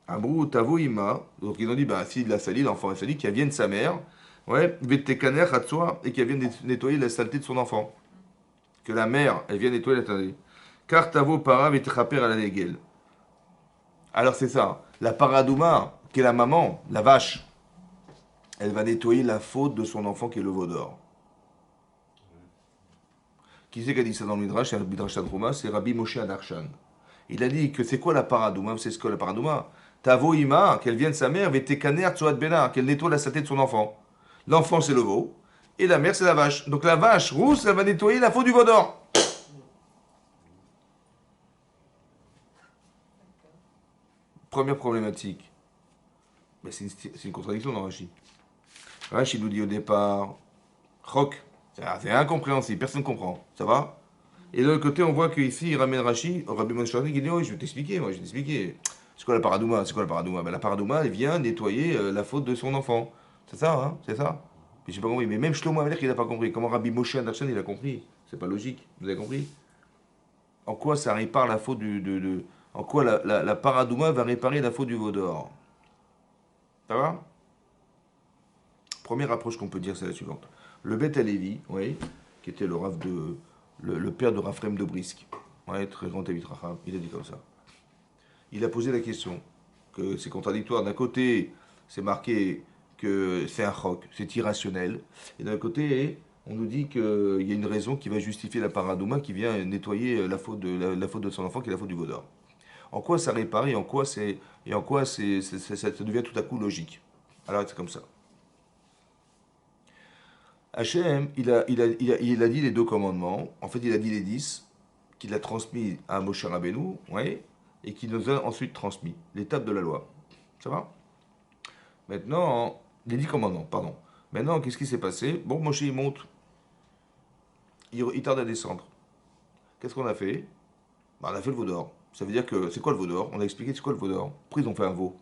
Amrou Tavo Ima, donc ils ont dit, bah s'il l'a sali, l'enfant est sali, qu'elle vienne sa mère, ouais, Vetekaner Hatsua, et qu'elle vienne nettoyer la saleté de son enfant. Que la mère, elle vienne nettoyer la saleté. Car Tavo Para Vetchaper à la Negel. Alors c'est ça, la Paradouma, qui est la maman, la vache, elle va nettoyer la faute de son enfant qui est le veau d'or. Qui c'est qui a dit ça dans le Midrash? C'est le Midrash Tantruma, c'est Rabbi Moshe Adarshan. Il a dit que c'est quoi la Paradouma? C'est ce que la Paradouma? Tavo Ima, qu'elle vienne sa mère, Vetekaner Tsuat Bena, qu'elle nettoie la saleté de son enfant. L'enfant c'est le veau, et la mère c'est la vache. Donc la vache rousse, elle va nettoyer la faute du veau d'or. Première problématique. Ben, c'est une contradiction dans Rashi. Rashi nous dit au départ, Chok, c'est incompréhensible, personne ne comprend. Ça va? Et de l'autre côté, on voit qu'ici, il ramène Rashi, Rabbi Moshe qui dit, oui, je vais t'expliquer, moi, je vais t'expliquer. C'est quoi la paradouma? C'est quoi la paradouma? Ben, la paradouma, elle vient nettoyer la faute de son enfant. C'est ça, hein? C'est ça? Mais j'ai pas compris. Mais même Shlomo Amelech, il n'a pas compris. Comment Rabbi Moshe Adarshan, il a compris? C'est pas logique. Vous avez compris? En quoi ça répare la faute en quoi la paradouma va réparer la faute du veau d'or? Ça va? Première approche qu'on peut dire, c'est la suivante. Le Beth Alevi, oui, qui était le père de Raphaël de Brisk, ouais, très grand Tavit Racham, il a dit comme ça. Il a posé la question, que c'est contradictoire. D'un côté, c'est marqué que c'est un choc, c'est irrationnel. Et d'un côté, on nous dit qu'il y a une raison qui va justifier la paradouma qui vient nettoyer la faute de son enfant, qui est la faute du veau d'or. En quoi ça répare et en quoi, ça devient tout à coup logique. Alors c'est comme ça. Hachem, il a dit les deux commandements. En fait, il a dit les 10 qu'il a transmis à Moshe Rabbeinu, ouais, et qu'il nous a ensuite transmis. L'étape de la loi. Ça va? Maintenant, les 10 commandements, pardon. Maintenant, qu'est-ce qui s'est passé? Bon, Moshe, il monte. Il tarde à descendre. Qu'est-ce qu'on a fait? Bah, on a fait le veau d'or. Ça veut dire que, c'est quoi le veau d'or? On a expliqué c'est quoi le veau d'or. Pourquoi ils ont fait un veau?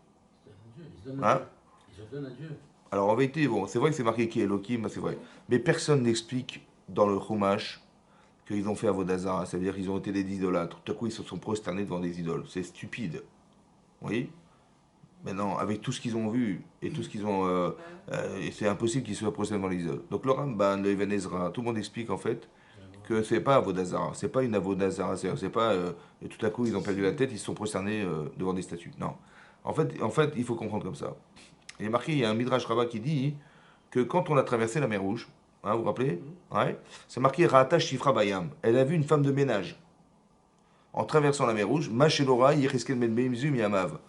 Ils se donnent à Hein? Dieu. Ils se donnent à Dieu. Alors en vérité, bon, c'est vrai que c'est marqué qui est Elohim, c'est vrai. Mais personne n'explique dans le Chumash qu'ils ont fait Avodazara. Ça veut dire qu'ils ont été des idolâtres. Tout à coup, ils se sont prosternés devant des idoles. C'est stupide. Vous voyez? Maintenant, avec tout ce qu'ils ont vu et tout ce qu'ils ont. C'est impossible qu'ils soient prosternés devant les idoles. Donc le Ramban, le Even Ezra, tout le monde explique en fait que c'est pas Avodazara. C'est pas une Avodazara. C'est pas. Et tout à coup, ils ont perdu la tête, ils se sont prosternés devant des statues. Non. En fait, il faut comprendre comme ça. Il est marqué, il y a un Midrash Rabbah qui dit que quand on a traversé la mer Rouge, hein, vous vous rappelez? Ouais. C'est marqué Ra'ata Shifra Bayam. Elle a vu une femme de ménage en traversant la mer Rouge. Machelora Yecheskel Ben Beimzum Yamav.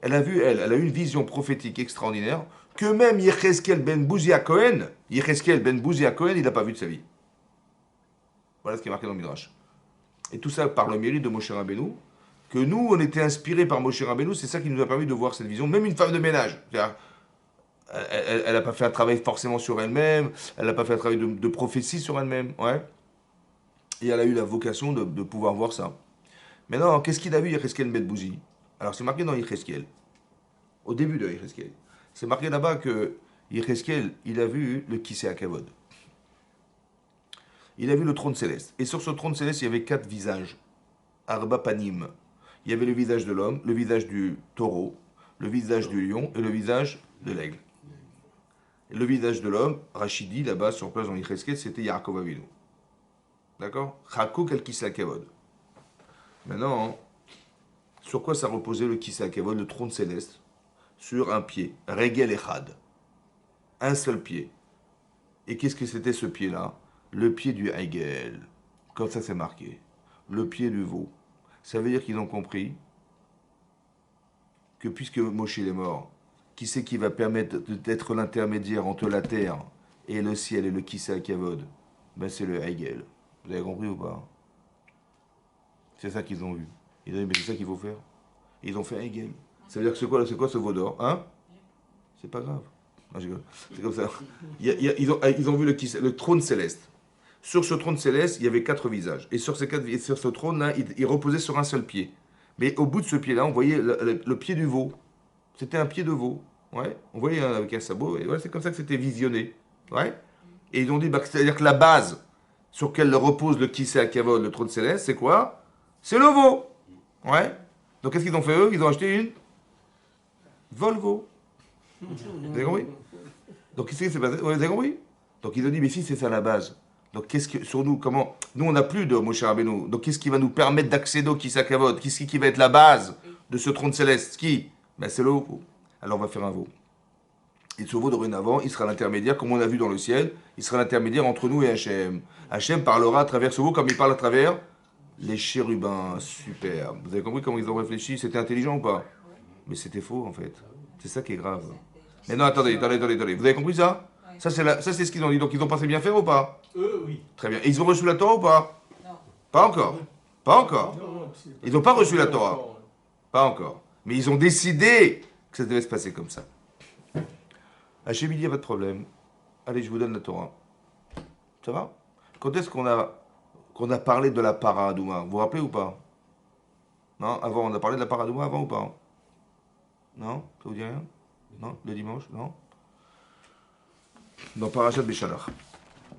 Elle a eu une vision prophétique extraordinaire que même Yecheskel Ben Bouzia Cohen, il n'a pas vu de sa vie. Voilà ce qui est marqué dans le Midrash. Et tout ça par le mérite de Moshe Rabbeinu, que nous, on était inspirés par Moshe Rabbeinu, c'est ça qui nous a permis de voir cette vision. Même une femme de ménage, c'est-à-dire, elle n'a pas fait un travail forcément sur elle-même, elle n'a pas fait un travail de prophétie sur elle-même, ouais. Et elle a eu la vocation de pouvoir voir ça. Maintenant, qu'est-ce qu'il a vu Yecheskel Ben Bouzi? Alors c'est marqué dans Yecheskel, au début de Yecheskel. C'est marqué là-bas que Yecheskel, il a vu le Kisei Hakavod. Il a vu le trône céleste. Et sur ce trône céleste, il y avait 4 visages. Arba Panim. Il y avait le visage de l'homme, le visage du taureau, le visage du lion et le visage de l'aigle. Et le visage de l'homme, Rachidi, là-bas, sur place dans Yecheskel, c'était Yaakov Avinu. D'accord? Chakok el Kisei Hakavod. Maintenant, sur quoi ça reposait le Kisei Hakavod, le trône céleste? Sur un pied. Regel Echad. Un seul pied. Et qu'est-ce que c'était ce pied-là? Le pied du Hegel, comme ça c'est marqué. Le pied du veau. Ça veut dire qu'ils ont compris que puisque Moshe est mort, qui c'est qui va permettre d'être l'intermédiaire entre la terre et le ciel et le Kisei Hakavod? Ben c'est le Hegel. Vous avez compris ou pas? C'est ça qu'ils ont vu. Ils ont dit mais c'est ça qu'il faut faire. Ils ont fait Hegel. Ça veut dire que c'est quoi ce veau d'or? Hein? C'est pas grave. Non, je rigole. C'est comme ça. Ils ont vu le trône céleste. Sur ce trône céleste, il y avait 4 visages. Et sur ce trône-là, il reposait sur un seul pied. Mais au bout de ce pied-là, on voyait le pied du veau. C'était un pied de veau. Ouais. On voyait avec un sabot. Et ouais, c'est comme ça que c'était visionné. Ouais. Et ils ont dit, c'est-à-dire que la base sur laquelle repose le Kisei Hakavod, le trône céleste, c'est quoi? C'est le veau. Ouais. Donc qu'est-ce qu'ils ont fait eux? Ils ont acheté une Volvo. Vous avez compris? Donc qu'est-ce qui s'est passé? Ouais, vous avez compris? Donc ils ont dit, mais si c'est ça la base. Donc qu'est-ce que sur nous, comment? Nous on n'a plus de Moshe Rabbeinu. Donc qu'est-ce qui va nous permettre d'accéder au Kisei Hakavod? Qu'est-ce qui va être la base de ce trône céleste? Qui? Ben c'est le veau. Alors on va faire un veau. Et ce veau dorénavant, il sera l'intermédiaire, comme on a vu dans le ciel, il sera l'intermédiaire entre nous et Hachem. Hachem parlera à travers ce veau comme il parle à travers les chérubins. Super. Vous avez compris comment ils ont réfléchi? C'était intelligent ou pas? Mais c'était faux en fait. C'est ça qui est grave. Mais non, attendez. Vous avez compris ça? Ça, c'est ce qu'ils ont dit. Donc, ils ont pensé bien faire ou pas? Oui. Très bien. Et ils ont reçu la Torah ou pas? Non. Pas encore. Pas encore. Non, Ils n'ont pas reçu la Torah. Pas encore. Mais ils ont décidé que ça devait se passer comme ça. Hachem, il n'y a pas de problème. Allez, je vous donne la Torah. Ça va? Quand est-ce qu'on a parlé de la Paradouma? Vous vous rappelez ou pas? Non? Avant, on a parlé de la Paradouma avant ou pas? Non? Ça vous dit rien? Non? Le dimanche? Non? Dans Parashat Beshalach.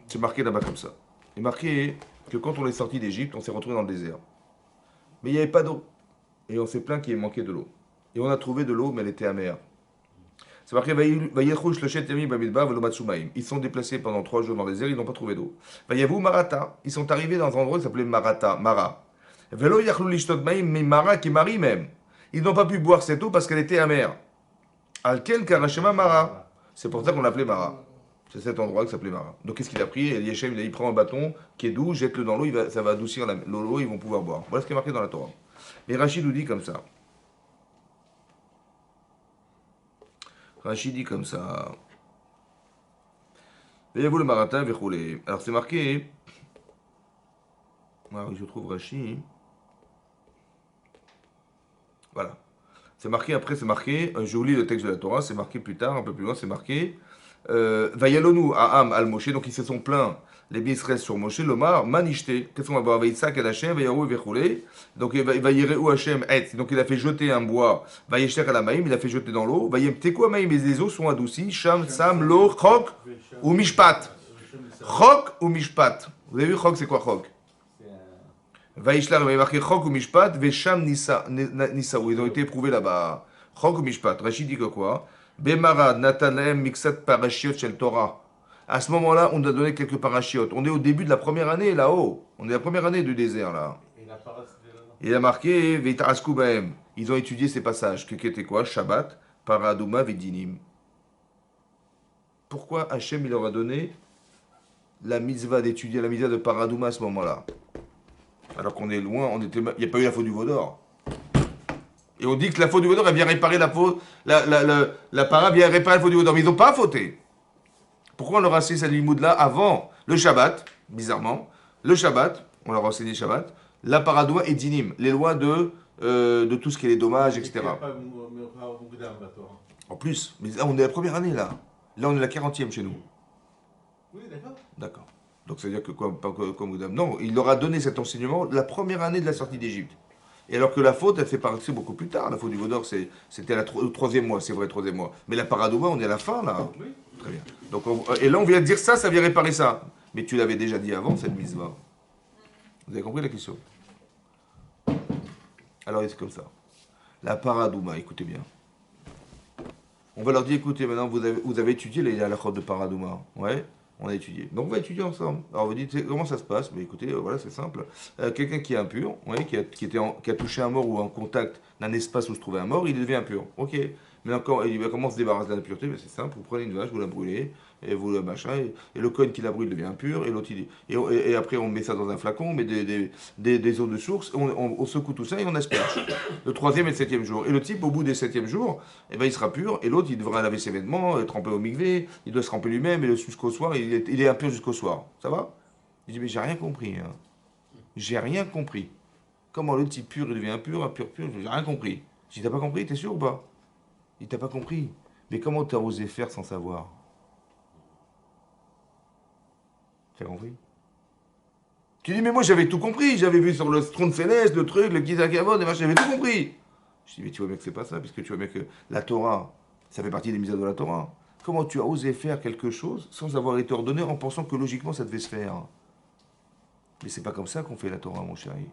C'est marqué là-bas comme ça. Il est marqué que quand on est sorti d'Égypte, on s'est retrouvé dans le désert. Mais il n'y avait pas d'eau. Et on s'est plaint qu'il manquait de l'eau. Et on a trouvé de l'eau, mais elle était amère. C'est marqué ils sont déplacés pendant 3 jours dans le désert, ils n'ont pas trouvé d'eau. Vayavu Marata, ils sont arrivés dans un endroit qui s'appelait Mara. Velo yachlu lishtot maim, mais Mara qui marie même. Ils n'ont pas pu boire cette eau parce qu'elle était amère. Alken karashema Mara. C'est pour ça qu'on l'appelait Mara. C'est cet endroit qui s'appelait Mara. Donc qu'est-ce qu'il a pris? Eliéchem, il prend un bâton qui est doux, jette-le dans l'eau, ça va adoucir l'eau, ils vont pouvoir boire. Voilà ce qui est marqué dans la Torah. Et Rachid nous dit comme ça. Rachid dit comme ça. Voyez-vous le maratin, verroulé. Alors c'est marqué. Alors, je trouve Rachid. Voilà. C'est marqué, après c'est marqué, je vous lis le texte de la Torah, c'est marqué plus tard, un peu plus loin, c'est marqué. Vayalonu Aham al Moshe, donc ils se sont plaints, les Bisraël sur Moshe, l'Omar, Manishte, qu'est-ce qu'on va voir? Vaïtsak el Hashem, Vayaru verroulé. Donc Vayireou Hashem et, donc il a fait jeter un bois, Vayeshter al Amaim, il a fait jeter dans l'eau, Vayemtekou Amaim, et les eaux sont adoucies, Sham, Sam, Lo, Chok ou Mishpat. Chok ou Mishpat. Vous avez vu Chok, c'est quoi Chok? Vaishlar, il va marquer Chok ou Mishpat, Vesham Nisaou. Ils ont été éprouvés là-bas. Chok ou Mishpat. Rachid dit que quoi? Bemara, Natanaem, Mixat, Parashiot, Shel Torah. À ce moment-là, on a donné quelques parachiotes. On est au début de la première année là-haut. On est la première année du désert là. Il a marqué Veitarasku Bahem. Ils ont étudié ces passages. Que était quoi? Shabbat, Paraduma, Vedinim. Pourquoi Hachem il leur a donné la mitzvah d'étudier la mitzvah de Paraduma à ce moment-là? Alors qu'on est loin, il n'y a pas eu la faute du veau d'or. Et on dit que la faute du veau d'or, elle vient réparer la faute. La para vient réparer la faute du veau d'or. Mais ils n'ont pas fauté. Pourquoi on leur a enseigné cette limoud-là avant le Shabbat, bizarrement? Le Shabbat, on leur a enseigné le Shabbat. La paradoua et dinim, les lois de tout ce qui est les dommages, etc. En plus, mais là, on est la première année, là. Là, on est la 40e chez nous. Oui, d'accord. D'accord. Donc, ça veut dire que quoi, pas comme Moudam. Non, il leur a donné cet enseignement la première année de la sortie d'Égypte. Et alors que la faute, elle fait partie beaucoup plus tard. La faute du veau d'or, c'était le troisième mois, c'est vrai, le troisième mois. Mais la paradoua, on est à la fin, là. Oui. Très bien. Donc, et là, on vient de dire ça, ça vient réparer ça. Mais tu l'avais déjà dit avant, cette mitzvah. Vous avez compris la question? Alors, c'est comme ça. La paradouma, écoutez bien. On va leur dire, écoutez, maintenant, vous avez étudié les halachot de paradouma. Ouais, on a étudié. Donc, on va étudier ensemble. Alors, vous dites, comment ça se passe? Mais écoutez, voilà, c'est simple. Quelqu'un qui est impur, ouais, qui a touché un mort ou en contact d'un espace où se trouvait un mort, il devient impur. Ok. Mais encore, comment se débarrasser de l'impureté? Ben, c'est simple, vous prenez une vache, vous la brûlez, et vous le machin, et le Kohen qui la brûle devient impur, et l'autre et après on met ça dans un flacon, on met des eaux de source, on secoue tout ça et on asperge. Le troisième et le septième jour. Et le type, au bout des septième jours, eh ben, il sera pur, et l'autre il devra laver ses vêtements, tremper au mikvé, il doit se tremper lui-même, et jusqu'au soir, il est impur jusqu'au soir. Ça va? Il dit, mais j'ai rien compris. Hein. J'ai rien compris. Comment le type pur il devient impur, impur, pur, j'ai rien compris. Je dis, t'as pas compris, t'es sûr ou pas? Il t'a pas compris. Mais comment t'as osé faire sans savoir? T'as compris? Tu dis, mais moi j'avais tout compris. J'avais vu sur le tronc de Fénès, le truc, le Kizakavod, et machin, j'avais tout compris. Je dis, mais tu vois bien que c'est pas ça, puisque tu vois bien que la Torah, ça fait partie des mises de la Torah. Comment tu as osé faire quelque chose sans avoir été ordonné en pensant que logiquement ça devait se faire? Mais c'est pas comme ça qu'on fait la Torah, mon chéri.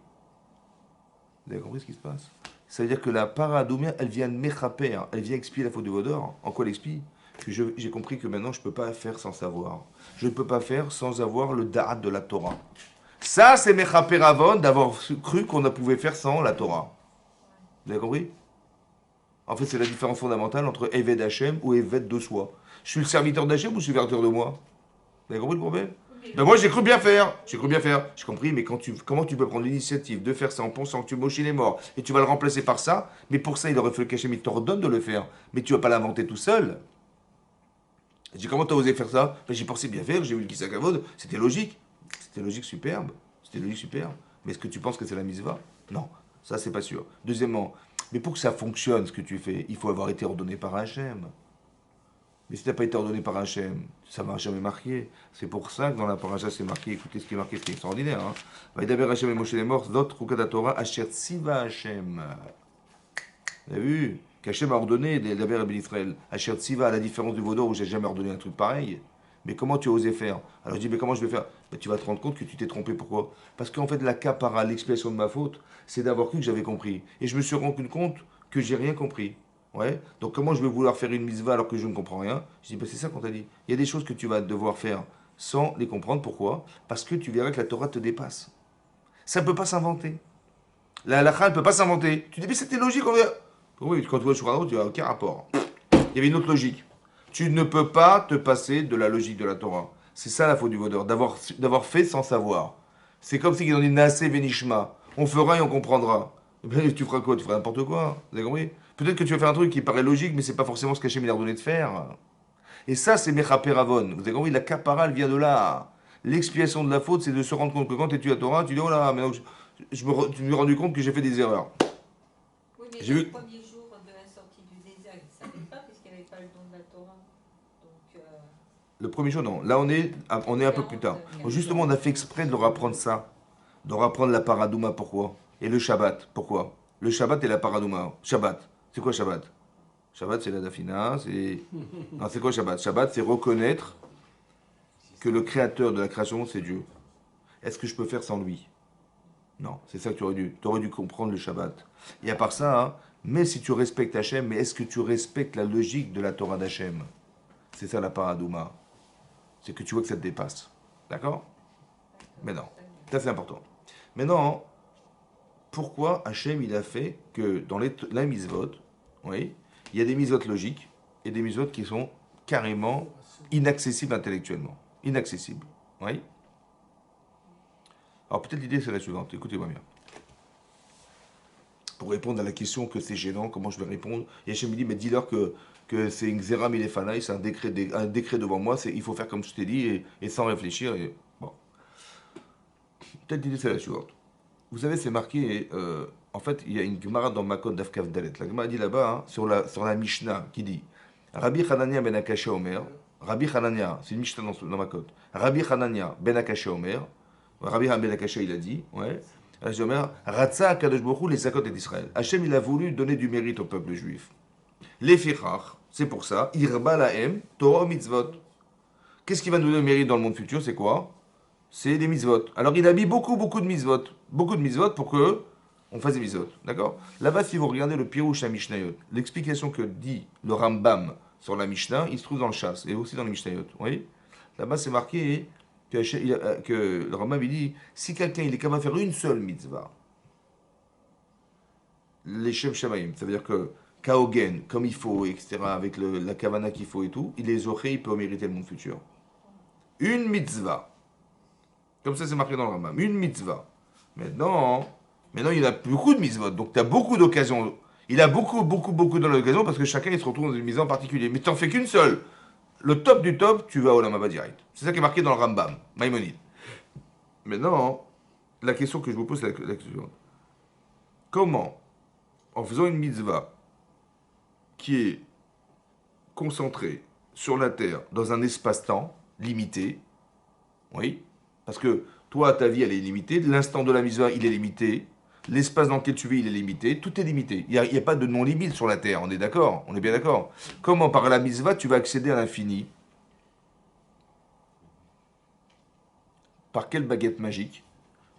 Vous avez compris ce qui se passe? Ça veut dire que la paradoumia, elle vient de m'échapper, hein. Elle vient expier la faute du vaudor. En quoi elle expie? Que j'ai compris que maintenant je ne peux pas faire sans savoir. Je ne peux pas faire sans avoir le da'at de la Torah. Ça, c'est m'échapper Ravon d'avoir cru qu'on ne pouvait faire sans la Torah. Vous avez compris? En fait, c'est la différence fondamentale entre Eved Hashem ou Eved de soi. Je suis le serviteur d'Hachem ou je suis le serviteur de moi? Vous avez compris le problème? Ben moi j'ai cru bien faire, j'ai compris, mais comment tu peux prendre l'initiative de faire ça en pensant que tu Moshe il est mort et tu vas le remplacer par ça, mais pour ça il aurait fallu qu'Hachem il t'ordonne de le faire, mais tu vas pas l'inventer tout seul. J'ai dit comment t'as osé faire ça? Ben, j'ai pensé bien faire, j'ai vu le Kisakavod, c'était logique, superbe, mais est-ce que tu penses que c'est la misva? Non, ça c'est pas sûr. Deuxièmement, mais pour que ça fonctionne ce que tu fais, il faut avoir été ordonné par Hachem. Mais si tu n'as pas été ordonné par Hachem, ça ne m'a jamais marqué. C'est pour ça que dans la paracha, c'est marqué, écoutez ce qui est marqué, c'est extraordinaire. Vaïdaber Hachem et Moshe les morts, d'autres Rukat Torah, Asher Tziva Hachem. Vous avez vu qu'Hachem a ordonné d'Aber et Ben Israël. Asher Tziva, à la différence du Vaudor où j'ai jamais ordonné un truc pareil. Mais comment tu as osé faire? Alors je dis, mais comment je vais faire? Ben, tu vas te rendre compte que tu t'es trompé. Pourquoi? Parce qu'en fait, la capara, l'expiation de ma faute, c'est d'avoir cru que j'avais compris. Et je me suis rendu compte que j'ai rien compris. Ouais. Donc comment je vais vouloir faire une mitzvah alors que je ne comprends rien? Je dis, bah, c'est ça qu'on t'a dit. Il y a des choses que tu vas devoir faire sans les comprendre. Pourquoi? Parce que tu verras que la Torah te dépasse. Ça ne peut pas s'inventer. La halakha ne peut pas s'inventer. Tu dis, mais c'était logique. Oui, quand tu vois Shulchan Aruch, tu n'as aucun rapport. Il y avait une autre logique. Tu ne peux pas te passer de la logique de la Torah. C'est ça la faute du vaudeur, d'avoir fait sans savoir. C'est comme si ils ont dit Naase Venishma. On fera et on comprendra. Eh bien, tu feras quoi? Tu feras n'importe quoi. Vous avez compris? Peut-être que tu vas faire un truc qui paraît logique, mais c'est pas forcément ce qu'Hachem a ordonné de faire. Et ça, c'est Mechaper Avon. Vous avez compris? La capara, elle vient de là. L'expiation de la faute, c'est de se rendre compte que quand tu étudies la Torah, tu dis, oh là, maintenant, je me suis rendu compte que j'ai fait des erreurs. Oui, mais J'ai le vu. premier jour de la sortie du désert, il ne savait pas, puisqu'il n'avait pas le don de la Torah. Donc, Le premier jour, non. Là, on est un peu plus tard. Justement, on a fait exprès de leur apprendre ça. De leur apprendre la paradouma, pourquoi? Et le Shabbat, pourquoi? Le Shabbat et la paradouma. Shabbat. C'est quoi Shabbat? Shabbat, c'est la dafina, c'est... Non, c'est quoi Shabbat? Shabbat, c'est reconnaître que le créateur de la création, c'est Dieu. Est-ce que je peux faire sans lui? Non, c'est ça que tu aurais dû. Tu aurais dû comprendre le Shabbat. Et à part ça, hein, mais si tu respectes Hachem, mais est-ce que tu respectes la logique de la Torah d'Hachem? C'est ça la paradouma. C'est que tu vois que ça te dépasse. D'accord? Mais non. Ça, c'est important. Maintenant, pourquoi Hachem il a fait que dans la mitzvot, oui, il y a des mitzvot logiques et des mitzvot qui sont carrément inaccessibles intellectuellement. Inaccessibles. Oui. Alors peut-être l'idée c'est la suivante, écoutez-moi bien. Pour répondre à la question que c'est gênant, comment je vais répondre, et Hachem me dit, mais dis-leur que c'est une xéra milefanaï, c'est un décret devant moi, il faut faire comme je t'ai dit et sans réfléchir. Et, bon. Peut-être l'idée c'est la suivante. Vous savez, c'est marqué, en fait, il y a une Gemara dans Makot d'Afkav Dalet. La Gemara dit là-bas, hein, sur la Mishnah, qui dit Rabbi Hanania ben Akasha Omer, Rabbi Hanania, c'est une Mishnah dans Makot, Rabbi Hanania ben Akasha Omer, Rabbi Hanania ben Akasha il a dit, ouais, Omer, Ratza Kadosh Baruch Hu les Sakot et d'Israël. Hachem il a voulu donner du mérite au peuple juif. Les Fichach, c'est pour ça, Irba Lahem, Torah Mitzvot. Qu'est-ce qui va nous donner le mérite dans le monde futur, c'est quoi? C'est des mitzvot. Alors il a mis beaucoup de mitzvot. Beaucoup de mitzvot pour que on fasse des mitzvot. D'accord? Là-bas, si vous regardez le Pirouche à Mishnayot, l'explication que dit le Rambam sur la Mishnah, il se trouve dans le Chasse et aussi dans le Mishnayot. Vous voyez? Là-bas, c'est marqué que le Rambam il dit si quelqu'un il est capable de faire une seule mitzvah, les Shem Shamaim, ça veut dire que Kaogen, comme il faut, etc., avec la Kavana qu'il faut et tout, il les aurait, il peut mériter le monde futur. Une mitzvah. Comme ça, c'est marqué dans le Rambam. Une mitzvah. Maintenant, il y a beaucoup de mitzvot. Donc, tu as beaucoup d'occasions. Il a beaucoup d'occasions parce que chacun, il se retrouve dans une mitzvah en particulier. Mais tu n'en fais qu'une seule. Le top du top, tu vas au Olam Haba direct. C'est ça qui est marqué dans le Rambam, Maïmonide. Maintenant, la question que je vous pose, c'est la question suivante. Comment, en faisant une mitzvah qui est concentrée sur la terre dans un espace-temps limité, oui, parce que toi, ta vie, elle est limitée. L'instant de la mitzvah, il est limité. L'espace dans lequel tu vis, il est limité. Tout est limité. Il n'y a pas de non-limite sur la terre. On est d'accord? On est bien d'accord? Comment, par la mitzvah, tu vas accéder à l'infini? Par quelle baguette magique?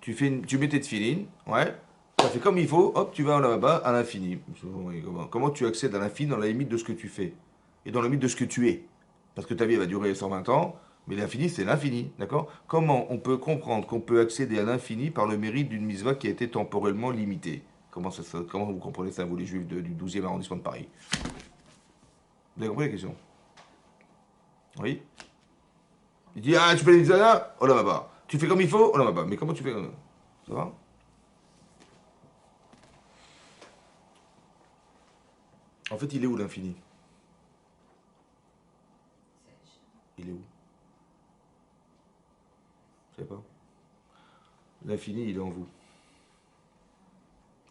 Tu mets tes tefilines, ouais. Ça fait comme il faut. Hop, tu vas là-bas à l'infini. Comment tu accèdes à l'infini dans la limite de ce que tu fais? Et dans la limite de ce que tu es? Parce que ta vie, elle va durer 120 ans. Mais l'infini, c'est l'infini, d'accord? Comment on peut comprendre qu'on peut accéder à l'infini par le mérite d'une mitzvah qui a été temporellement limitée? Comment vous comprenez ça, vous les juifs du 12e arrondissement de Paris? Vous avez compris la question? Oui? Il dit, ah, tu fais les mitzvahs là? Oh là baba. Tu fais comme il faut? Oh là baba. Mais comment tu fais? Ça va? En fait, il est où l'infini? Il est où? Je sais pas. L'infini, il est en vous.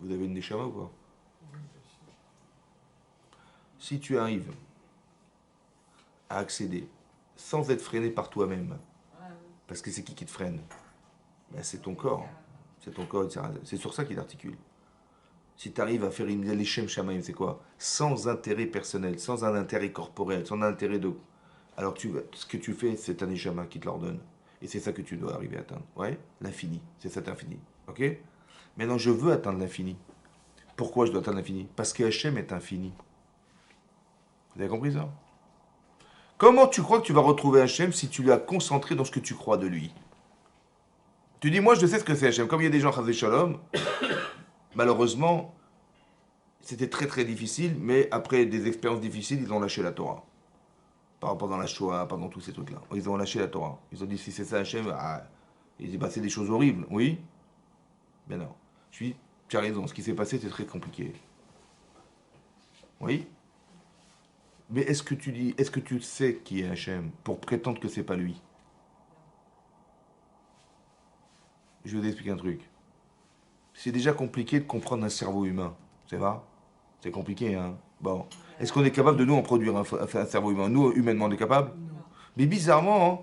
Vous avez une neshama ou pas? Si tu arrives à accéder sans être freiné par toi-même, parce que c'est qui te freine? Ben, c'est ton corps. C'est ton corps, etc. C'est sur ça qu'il articule. Si tu arrives à faire une Leshem Shamaim, c'est quoi? Sans intérêt personnel, sans un intérêt corporel, sans un intérêt de... Alors ce que tu fais, c'est un Neshama qui te l'ordonne. Et c'est ça que tu dois arriver à atteindre. Ouais? L'infini. C'est cet infini. Ok? Maintenant, je veux atteindre l'infini. Pourquoi je dois atteindre l'infini? Parce que Hachem est infini. Vous avez compris ça? Comment tu crois que tu vas retrouver Hachem si tu l'as concentré dans ce que tu crois de lui? Tu dis, moi je sais ce que c'est Hachem. Comme il y a des gens, Chazé Shalom, malheureusement, c'était très difficile, mais après des expériences difficiles, ils ont lâché la Torah. Par rapport dans la Shoah, pendant tous ces trucs-là. Ils ont lâché la Torah. Ils ont dit, si c'est ça Hachem, il s'est passé des choses horribles. Oui? Ben non. Tu as raison, ce qui s'est passé, c'est très compliqué. Oui? Mais est-ce que tu sais qui est Hachem pour prétendre que c'est pas lui? Je vais vous expliquer un truc. C'est déjà compliqué de comprendre un cerveau humain. C'est vrai? C'est compliqué, hein? Bon. Est-ce qu'on est capable de nous en produire un cerveau humain? Nous, humainement, on est capable? Non. Mais bizarrement, hein,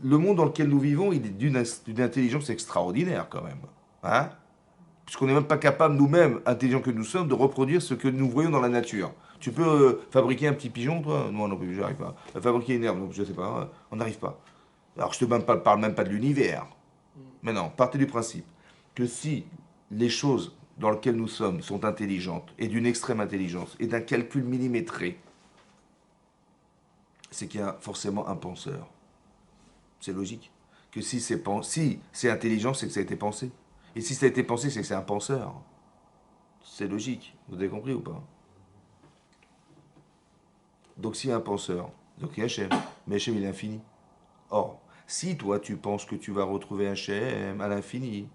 le monde dans lequel nous vivons, il est d'une intelligence extraordinaire quand même. Hein? Puisqu'on n'est même pas capable, nous-mêmes, intelligents que nous sommes, de reproduire ce que nous voyons dans la nature. Tu peux fabriquer un petit pigeon, toi? Non, non plus, j'arrive pas. Fabriquer une herbe, non, je sais pas, on n'arrive pas. Alors je te parle même pas de l'univers. Mais non, partez du principe que si les choses dans lesquelles nous sommes sont intelligentes, et d'une extrême intelligence, et d'un calcul millimétré, c'est qu'il y a forcément un penseur. C'est logique. Que si c'est intelligent, c'est que ça a été pensé. Et si ça a été pensé, c'est que c'est un penseur. C'est logique. Vous avez compris ou pas? Donc s'il y a un penseur, donc il y a Hachem. Mais Hachem, il est infini. Or, si toi, tu penses que tu vas retrouver Hachem à l'infini,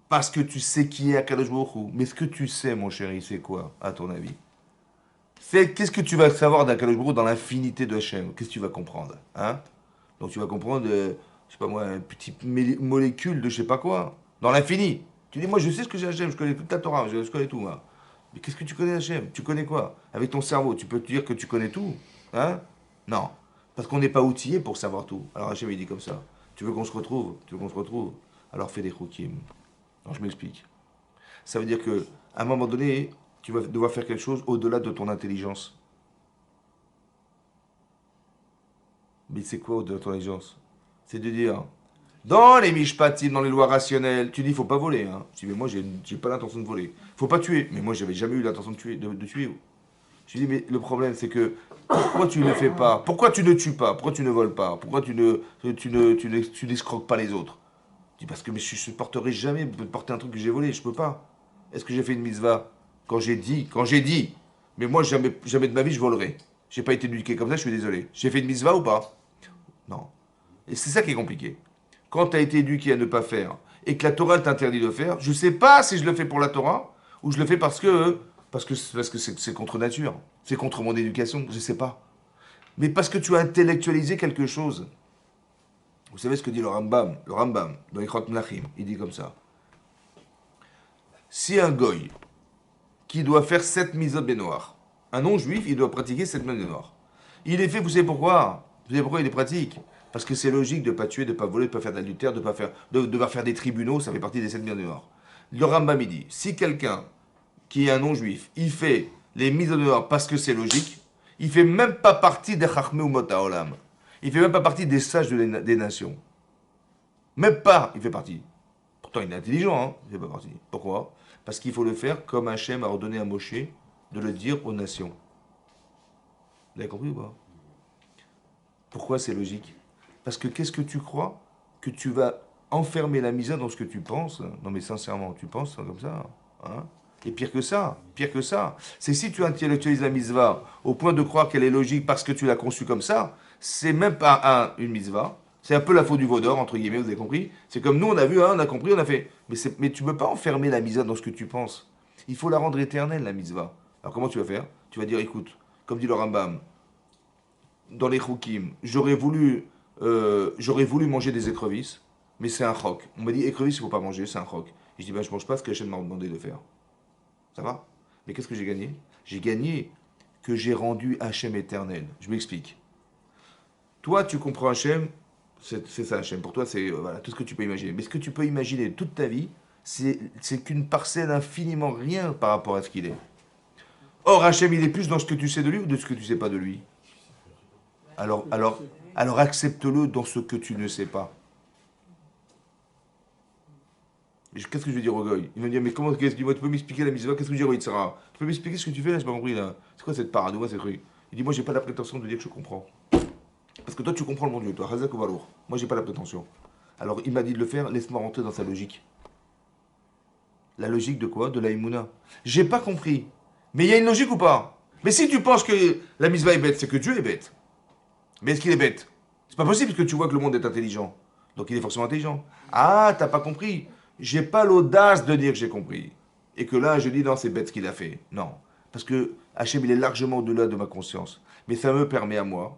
parce que tu sais qui est Akadosh Baruch Hu, mais ce que tu sais, mon chéri, c'est quoi, à ton avis? C'est qu'est-ce que tu vas savoir d'Akadosh Baruch Hu dans l'infinité de Hachem? Qu'est-ce que tu vas comprendre? Hein? Donc tu vas comprendre, je sais pas moi, une petite molécule de je sais pas quoi, dans l'infini. Tu dis, moi je sais ce que j'ai Hachem, je connais toute la Torah, je connais tout, moi. Mais qu'est-ce que tu connais Hachem? Tu connais quoi? Avec ton cerveau, tu peux te dire que tu connais tout? Hein? Non. Parce qu'on n'est pas outillé pour savoir tout. Alors Hachem il dit comme ça. Tu veux qu'on se retrouve? Tu veux qu'on se retrouve? Alors fais des choukim. Alors je m'explique. Ça veut dire que à un moment donné, tu vas devoir faire quelque chose au-delà de ton intelligence. Mais c'est quoi au-delà de ton intelligence? C'est de dire, dans les mishpatim, dans les lois rationnelles, tu dis, il faut pas voler. Hein. Je dis, mais moi, j'ai pas l'intention de voler. Faut pas tuer. Mais moi, j'avais jamais eu l'intention de tuer. De tuer. Je dis, mais le problème, c'est que, pourquoi tu ne fais pas? Pourquoi tu ne tues pas? Pourquoi tu ne voles pas? Pourquoi tu n'escroques pas les autres? Je dis, parce que mais je ne supporterai jamais de porter un truc que j'ai volé. Je peux pas. Est-ce que j'ai fait une mitzvah? Quand j'ai dit, mais moi, jamais, jamais de ma vie, je volerai. J'ai pas été éduqué comme ça, je suis désolé. J'ai fait une mitzvah ou pas? Non. Et c'est ça qui est compliqué. Quand tu as été éduqué à ne pas faire et que la Torah t'interdit de faire, je ne sais pas si je le fais pour la Torah ou je le fais parce que c'est contre nature. C'est contre mon éducation, je ne sais pas. Mais parce que tu as intellectualisé quelque chose. Vous savez ce que dit le Rambam dans Ichot Menachim, il dit comme ça. Si un goy qui doit faire 7 mitzvot bénoir, un non-juif, il doit pratiquer 7 mitzvot bénoir. Il est fait, vous savez pourquoi? Vous savez pourquoi il est pratique? Parce que c'est logique de ne pas tuer, de ne pas voler, de ne pas faire d'adultère, de devoir faire des tribunaux, ça fait partie des 7 mitzvot bénoir. Le Rambam il dit, si quelqu'un qui est un non-juif, il fait les mitzvot bénoir parce que c'est logique, il fait même pas partie des Chachmei Umot HaOlam. Il fait même pas partie des sages des nations. Même pas, il fait partie. Pourtant, il est intelligent, hein, il fait pas partie. Pourquoi? Parce qu'il faut le faire comme Hachem a ordonné à Moshe de le dire aux nations. Vous avez compris ou pas? Pourquoi c'est logique? Parce que qu'est-ce que tu crois? Que tu vas enfermer la misère dans ce que tu penses? Non mais sincèrement, tu penses comme ça, hein? Et pire que ça, c'est si tu intellectualises la mitzvah au point de croire qu'elle est logique parce que tu l'as conçue comme ça, c'est même pas une mitzvah, c'est un peu la faute du veau d'or, entre guillemets, vous avez compris? C'est comme nous, on a vu, hein, on a compris, on a fait. Mais tu ne peux pas enfermer la mitzvah dans ce que tu penses. Il faut la rendre éternelle, la mitzvah. Alors comment tu vas faire? Tu vas dire, écoute, comme dit le Rambam, dans les choukim, j'aurais voulu manger des écrevisses, mais c'est un chok. On m'a dit, écrevisses, il ne faut pas manger, c'est un chok. Et je dis, ben, je ne mange pas ce que Hachem m'a demandé de faire. Ça va? Mais qu'est-ce que j'ai gagné? J'ai gagné que j'ai rendu Hachem éternel. Je m'explique. Toi, tu comprends Hachem, c'est ça Hachem. Pour toi, c'est voilà, tout ce que tu peux imaginer. Mais ce que tu peux imaginer toute ta vie, c'est qu'une parcelle infiniment rien par rapport à ce qu'il est. Or, Hachem, il est plus dans ce que tu sais de lui ou de ce que tu ne sais pas de lui? Alors accepte-le dans ce que tu ne sais pas. Qu'est-ce que je vais dire au goy? Il va me dire, mais comment, tu peux m'expliquer la mitzvah? Qu'est-ce que je vais dire au Yitzhara? Tu peux m'expliquer ce que tu fais là? J'ai pas compris là. C'est quoi cette paradoxe, ces trucs? Il dit, moi j'ai pas la prétention de dire que je comprends. Parce que toi tu comprends le bon Dieu, toi, Hazak ou Balour. Moi j'ai pas la prétention. Alors il m'a dit de le faire, laisse-moi rentrer dans sa logique. La logique de quoi? De la Imuna. J'ai pas compris. Mais il y a une logique ou pas? Mais si tu penses que la mitzvah est bête, c'est que Dieu est bête. Mais est-ce qu'il est bête? C'est pas possible parce que tu vois que le monde est intelligent. Donc il est forcément intelligent. Ah, t'as pas compris. J'ai pas l'audace de dire que j'ai compris. Et que là, je dis, non, c'est bête ce qu'il a fait. Non. Parce que Hachem, il est largement au-delà de ma conscience. Mais ça me permet à moi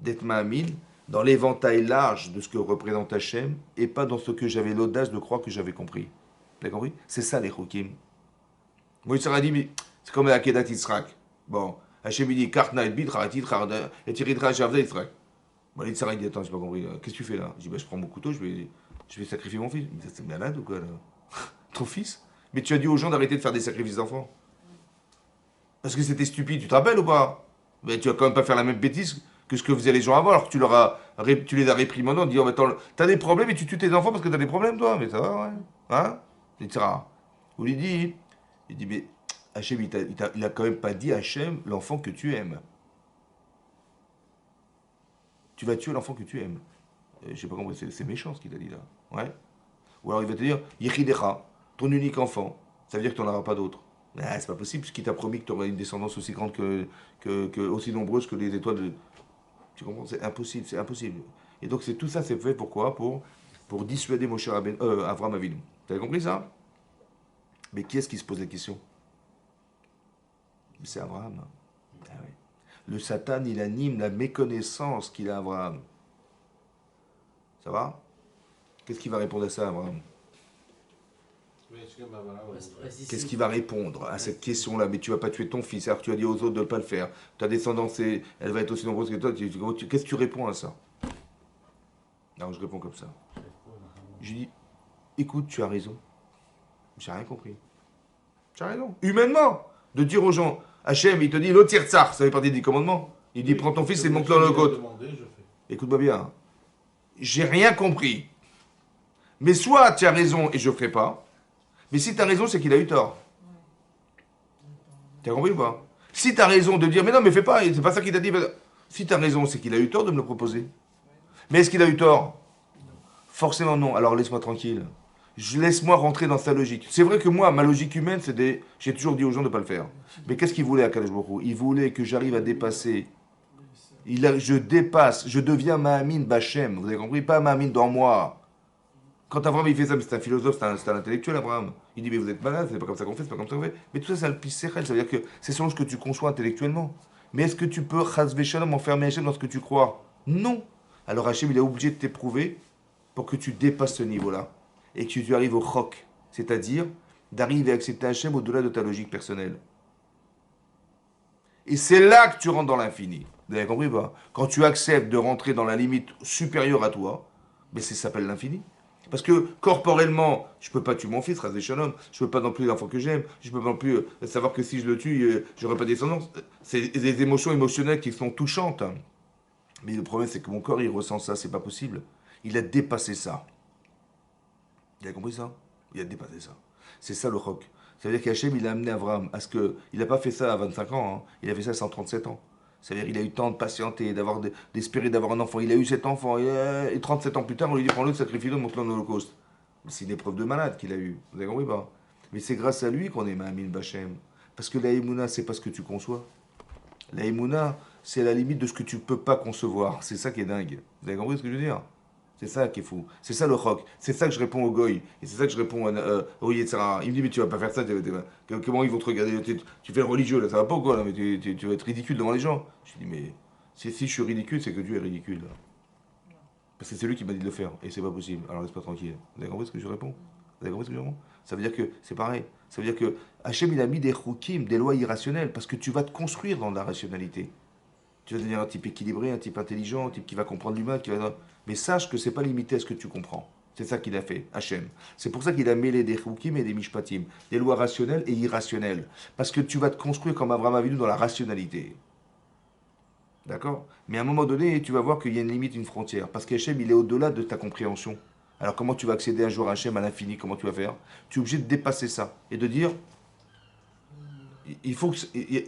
d'être ma'amine dans l'éventail large de ce que représente Hachem et pas dans ce que j'avais l'audace de croire que j'avais compris. Vous avez compris? C'est ça les chokim. Moïse a dit, mais c'est comme la Kedat Yitzhak. Bon, Hachem, il dit, Kartna et Bid, Kharatit, Kharda, et Tiridra, Shavda, Yitzhak. Bon, Yitzhak, il dit, attends, j'ai pas compris. Qu'est-ce que tu fais là? Je dis, je prends mon couteau, je vais sacrifier mon fils. Mais c'est malade ou quoi là? Ton fils? Mais tu as dit aux gens d'arrêter de faire des sacrifices d'enfants. Parce que c'était stupide, tu te rappelles ou pas? Mais tu vas quand même pas faire la même bêtise que ce que faisaient les gens avant, alors que tu les as réprimandés en disant, mais attends, t'as des problèmes et tu tues tes enfants parce que t'as des problèmes toi? Mais ça va, ouais. Hein? Etc. Vous lui dit, mais Hachem, il a quand même pas dit Hachem, l'enfant que tu aimes. Tu vas tuer l'enfant que tu aimes. Je sais pas compris, c'est méchant ce qu'il a dit là. Ouais. Ou alors il va te dire, Yechidecha, ton unique enfant, ça veut dire que tu n'en auras pas d'autre. Ah, c'est pas possible, puisqu'il t'a promis que tu aurais une descendance aussi grande aussi nombreuse que les étoiles de. Tu comprends? C'est impossible, c'est impossible. Et donc tout ça, c'est fait pourquoi? Pour dissuader Avraham Avinu. T'avais compris ça? Mais qui est-ce qui se pose la question? C'est Abraham. Ah oui. Le Satan, il anime la méconnaissance qu'il a Abraham. Ça va? Qu'est-ce qu'il va répondre à ça, Abraham? Qu'est-ce qu'il va répondre à cette question-là? Mais tu vas pas tuer ton fils, alors tu as dit aux autres de ne pas le faire. Ta descendance, elle va être aussi nombreuse que toi. Qu'est-ce que tu réponds à ça? Alors je réponds comme ça. Je dis, écoute, tu as raison. J'ai rien compris. Tu as raison. Humainement, de dire aux gens, Hachem, il te dit, l'autre tsar, ça fait partie des commandements. Il dit, prends ton fils et monte-le dans le côte. Écoute-moi bien. J'ai rien compris. Mais soit tu as raison et je ne ferai pas. Mais si tu as raison, c'est qu'il a eu tort. Tu as compris ou pas? Si tu as raison de dire, mais non, mais fais pas, c'est pas ça qu'il t'a dit. Si tu as raison, c'est qu'il a eu tort de me le proposer. Mais est-ce qu'il a eu tort? Forcément non. Alors laisse-moi tranquille. Laisse-moi rentrer dans sa logique. C'est vrai que moi, ma logique humaine, c'est des. J'ai toujours dit aux gens de ne pas le faire. Mais qu'est-ce qu'il voulait à Kadosh Baruch Hu? Il voulait que j'arrive à dépasser. Je dépasse, je deviens Mahamine Bachem. Vous avez compris? Pas Mahamine dans moi. Quand Abraham il fait ça, c'est un philosophe, c'est un intellectuel, Abraham. Il dit, mais vous êtes malade, c'est pas comme ça qu'on fait, c'est pas comme ça qu'on fait. Mais tout ça, c'est un pisséchel, ça veut dire que c'est selon ce que tu conçois intellectuellement. Mais est-ce que tu peux, chas shalom, enfermer Hachem dans ce que tu crois? Non. Alors Hachem, il est obligé de t'éprouver pour que tu dépasses ce niveau-là. Et que tu arrives au chok. C'est-à-dire d'arriver à accepter Hachem au-delà de ta logique personnelle. Et c'est là que tu rentres dans l'infini. Vous avez compris ou pas? Quand tu acceptes de rentrer dans la limite supérieure à toi, mais ça s'appelle l'infini. Parce que corporellement, je ne peux pas tuer mon fils, Razé Shalom. Je ne peux pas non plus l'enfant que j'aime. Je ne peux pas non plus savoir que si je le tue, je n'aurai pas de descendance. C'est des émotions émotionnelles qui sont touchantes. Mais le problème, c'est que mon corps, il ressent ça. C'est pas possible. Il a dépassé ça. Il a compris ça? Il a dépassé ça. C'est ça le roc. Ça veut dire qu'Hachem, il a amené Abraham à ce que. Il n'a pas fait ça à 25 ans. Hein. Il a fait ça à 137 ans. C'est-à-dire qu'il a eu le temps de patienter, d'espérer d'avoir un enfant. Il a eu cet enfant, et 37 ans plus tard, on lui dit prends-le, sacrifie-le, monte-le en holocauste. C'est une épreuve de malade qu'il a eue. Vous avez compris pas? Mais c'est grâce à lui qu'on est Mahamil Bachem. Parce que la Emouna, c'est pas ce que tu conçois. La Emouna, c'est la limite de ce que tu peux pas concevoir. C'est ça qui est dingue. Vous avez compris ce que je veux dire? C'est ça qui est fou. C'est ça le roc. C'est ça que je réponds au goy. Et c'est ça que je réponds au Yetzara. Il me dit, mais tu vas pas faire ça. Comment ils vont te regarder? Tu fais le religieux, là, ça va pas ou quoi là? Mais tu vas être ridicule devant les gens. Je dis, mais si je suis ridicule, c'est que Dieu est ridicule. Là. Parce que c'est lui qui m'a dit de le faire. Et c'est pas possible. Alors laisse pas tranquille. Vous avez compris ce que je réponds? Vous avez compris ce que je réponds? Ça veut dire que c'est pareil. Ça veut dire que Hachem, il a mis des choukim, des lois irrationnelles. Parce que tu vas te construire dans la rationalité. Tu vas devenir un type équilibré, un type intelligent, un type qui va comprendre l'humain, Mais sache que c'est pas limité à ce que tu comprends. C'est ça qu'il a fait, Hachem. C'est pour ça qu'il a mêlé des choukim et des mishpatim, des lois rationnelles et irrationnelles. Parce que tu vas te construire comme Abraham Avinu dans la rationalité. D'accord? Mais à un moment donné, tu vas voir qu'il y a une limite, une frontière. Parce qu'Hachem, il est au-delà de ta compréhension. Alors comment tu vas accéder un jour à Hachem à l'infini? Comment tu vas faire? Tu es obligé de dépasser ça et de dire il faut que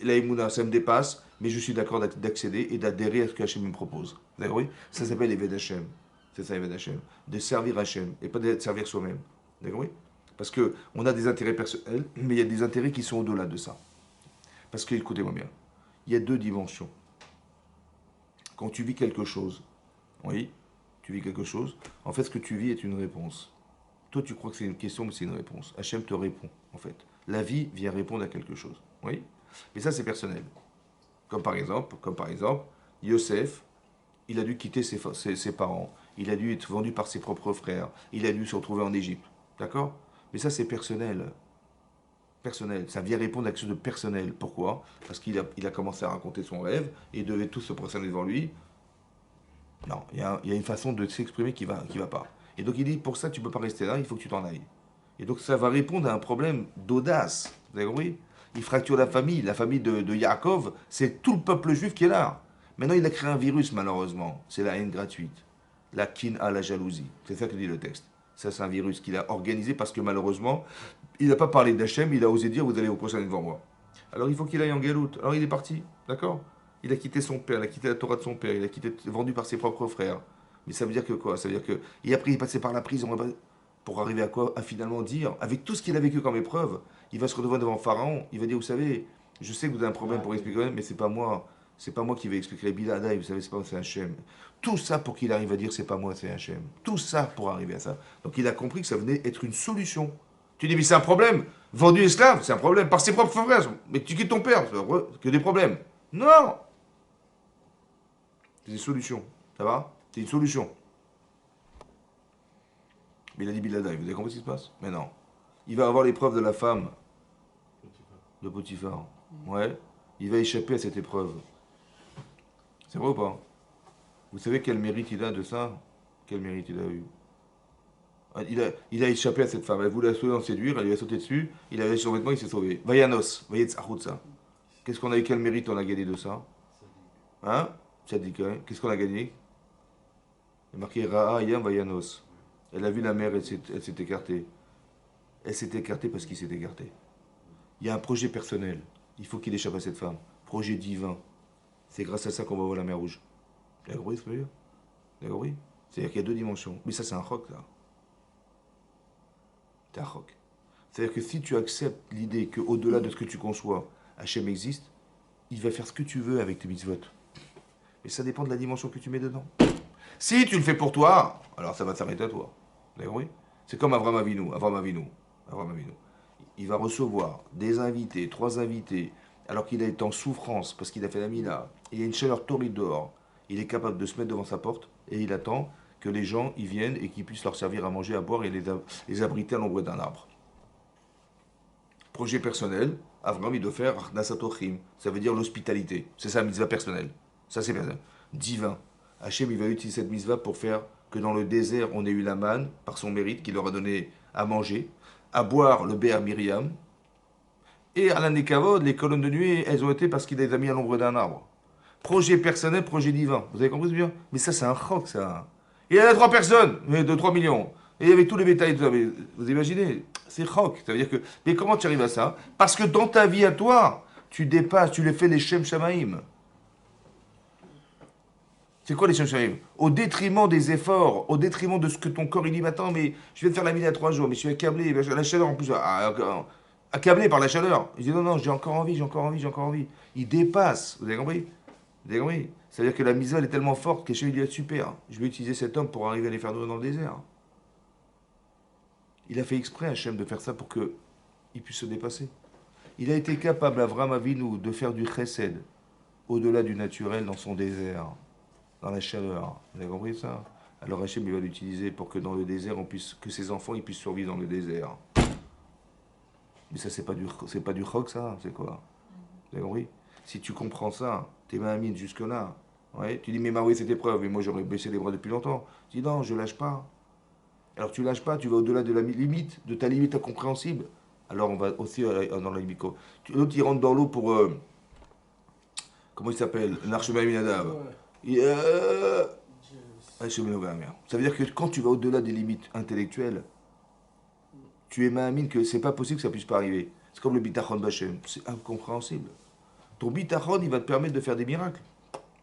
la Emouna, ça me dépasse, mais je suis d'accord d'accéder et d'adhérer à ce que Hachem me propose. Vous avez compris? Ça s'appelle Eved Hachem. C'est ça, Eved Hachem. De servir Hachem et pas de servir soi-même. Vous avez compris? Parce qu'on a des intérêts personnels, mais il y a des intérêts qui sont au-delà de ça. Parce que, écoutez-moi bien, il y a deux dimensions. Quand tu vis quelque chose, oui, tu vis quelque chose, en fait, ce que tu vis est une réponse. Toi, tu crois que c'est une question, mais c'est une réponse. Hachem te répond, en fait. La vie vient répondre à quelque chose. Oui? Mais ça, c'est personnel. Comme par exemple, Yosef, il a dû quitter ses parents. Il a dû être vendu par ses propres frères. Il a dû se retrouver en Égypte. D'accord? Mais ça, c'est personnel. Personnel. Ça vient répondre à quelque chose de personnel. Pourquoi? Parce qu'il a commencé à raconter son rêve et ils devaient tous se prosterner devant lui. Non, il y a une façon de s'exprimer qui va pas. Et donc il dit, pour ça, tu ne peux pas rester là, il faut que tu t'en ailles. Et donc ça va répondre à un problème d'audace. Vous avez compris? Il fracture la famille de Yaakov, c'est tout le peuple juif qui est là. Maintenant, il a créé un virus, malheureusement. C'est la haine gratuite. La kin à la jalousie. C'est ça que dit le texte. Ça, c'est un virus qu'il a organisé parce que malheureusement, il n'a pas parlé d'Hachem, il a osé dire, vous allez vous prosterner devant moi. Alors il faut qu'il aille en galoute. Alors il est parti, d'accord? Il a quitté son père, il a quitté la Torah de son père, il a quitté vendu par ses propres frères. Mais ça veut dire que quoi? Ça veut dire que. Et après, il est passé par la prison. Pour arriver à quoi? À finalement dire, avec tout ce qu'il a vécu comme épreuve, il va se retrouver devant Pharaon, il va dire, vous savez, je sais que vous avez un problème pour expliquer, mais c'est pas moi qui vais expliquer les Biladaï, vous savez, c'est pas moi, c'est Hachem. Tout ça pour qu'il arrive à dire, c'est pas moi, c'est Hachem. Tout ça pour arriver à ça. Donc il a compris que ça venait être une solution. Tu dis, mais c'est un problème. Vendu esclave, c'est un problème. Par ses propres frères. Mais tu quittes ton père, que des problèmes. Non. C'est une solution. Ça va? C'est une solution. Mais il a dit Biladaï, vous avez compris ce qui se passe? Mais non. Il va avoir l'épreuve de la femme de Potiphar. Ouais. Il va échapper à cette épreuve. C'est vrai ou pas? Vous savez quel mérite il a de ça? Quel mérite il a eu? Il a échappé à cette femme. Elle voulait absolument séduire, elle lui a sauté dessus, il avait son vêtement, il s'est sauvé. Vayanos, voyez ça. Qu'est-ce qu'on a eu? Quel mérite on a gagné de ça? Hein? Tzadik, hein? Qu'est-ce qu'on a gagné? Il est marqué Ra'a Yam Vayanos. Elle a vu la mer, elle s'est écartée. Elle s'est écartée parce qu'il s'est écarté. Il y a un projet personnel. Il faut qu'il échappe à cette femme. Projet divin. C'est grâce à ça qu'on va voir la mer Rouge. Vous avez compris ce que je veux dire? Vous avez compris? C'est-à-dire qu'il y a deux dimensions. Mais ça, c'est un roc, là. C'est un roc. C'est-à-dire que si tu acceptes l'idée qu'au-delà de ce que tu conçois, Hachem existe, il va faire ce que tu veux avec tes mitzvot. Mais ça dépend de la dimension que tu mets dedans. Si tu le fais pour toi, alors ça va s'arrêter à toi. Vous avez compris? C'est comme Avraham Avinu. Il va recevoir des invités, 3 invités, alors qu'il est en souffrance parce qu'il a fait la mina. Il y a une chaleur torride dehors. Il est capable de se mettre devant sa porte et il attend que les gens y viennent et qu'ils puissent leur servir à manger, à boire et les abriter à l'ombre d'un arbre. Projet personnel, Avraham il doit faire Nasatochim, ça veut dire l'hospitalité. C'est ça, mitzvah personnelle. Ça c'est personnel. Divin. Hachem il va utiliser cette mitzvah pour faire que dans le désert on ait eu la manne par son mérite qu'il leur a donné à manger, à boire le Béar Myriam. Et à la Nekavod, les colonnes de nuée, elles ont été parce qu'il les a mis à l'ombre d'un arbre. Projet personnel, projet divin. Vous avez compris ce bien? Mais ça c'est un choc ça. Il y avait 3 personnes, de 3 millions. Et il y avait tous les bétails. Vous imaginez? C'est choc. Ça veut dire que. Mais comment tu arrives à ça? Parce que dans ta vie à toi, tu dépasses, tu les fais les Shem Shamaïm. C'est quoi les Shem Shamaïm? Au détriment des efforts, au détriment de ce que ton corps il dit, attends, mais je vais te faire la mine à 3 jours, mais je suis accablé, la chaleur en plus. Accablé par la chaleur. Il dit non, j'ai encore envie. Il dépasse. Vous avez compris? Vous avez compris? C'est-à-dire que la misère est tellement forte qu'Hachem lui dit super, je vais utiliser cet homme pour arriver à les faire nourrir dans le désert. Il a fait exprès Hachem de faire ça pour qu'il puisse se dépasser. Il a été capable, Avraham Avinu, de faire du chesed au-delà du naturel dans son désert, dans la chaleur. Vous avez compris ça? Alors Hachem il va l'utiliser pour que dans le désert, que ses enfants ils puissent survivre dans le désert. Mais ça c'est pas du rock ça, c'est quoi? Vous avez compris? Si tu comprends ça, t'es mamine jusque-là. Ouais, tu dis, mais oui, cette épreuve, mais moi j'aurais baissé les bras depuis longtemps. Tu dis, non, je lâche pas. Alors tu lâches pas, tu vas au-delà de la limite, de ta limite incompréhensible. Alors on va aussi dans la limite. L'autre, il rentre dans l'eau pour. Comment il s'appelle? L'archemain Minadav. Ça veut dire que quand tu vas au-delà des limites intellectuelles, tu es mamine que c'est pas possible que ça puisse pas arriver. C'est comme le bitachon bachem. C'est incompréhensible. Ton bitachon, il va te permettre de faire des miracles.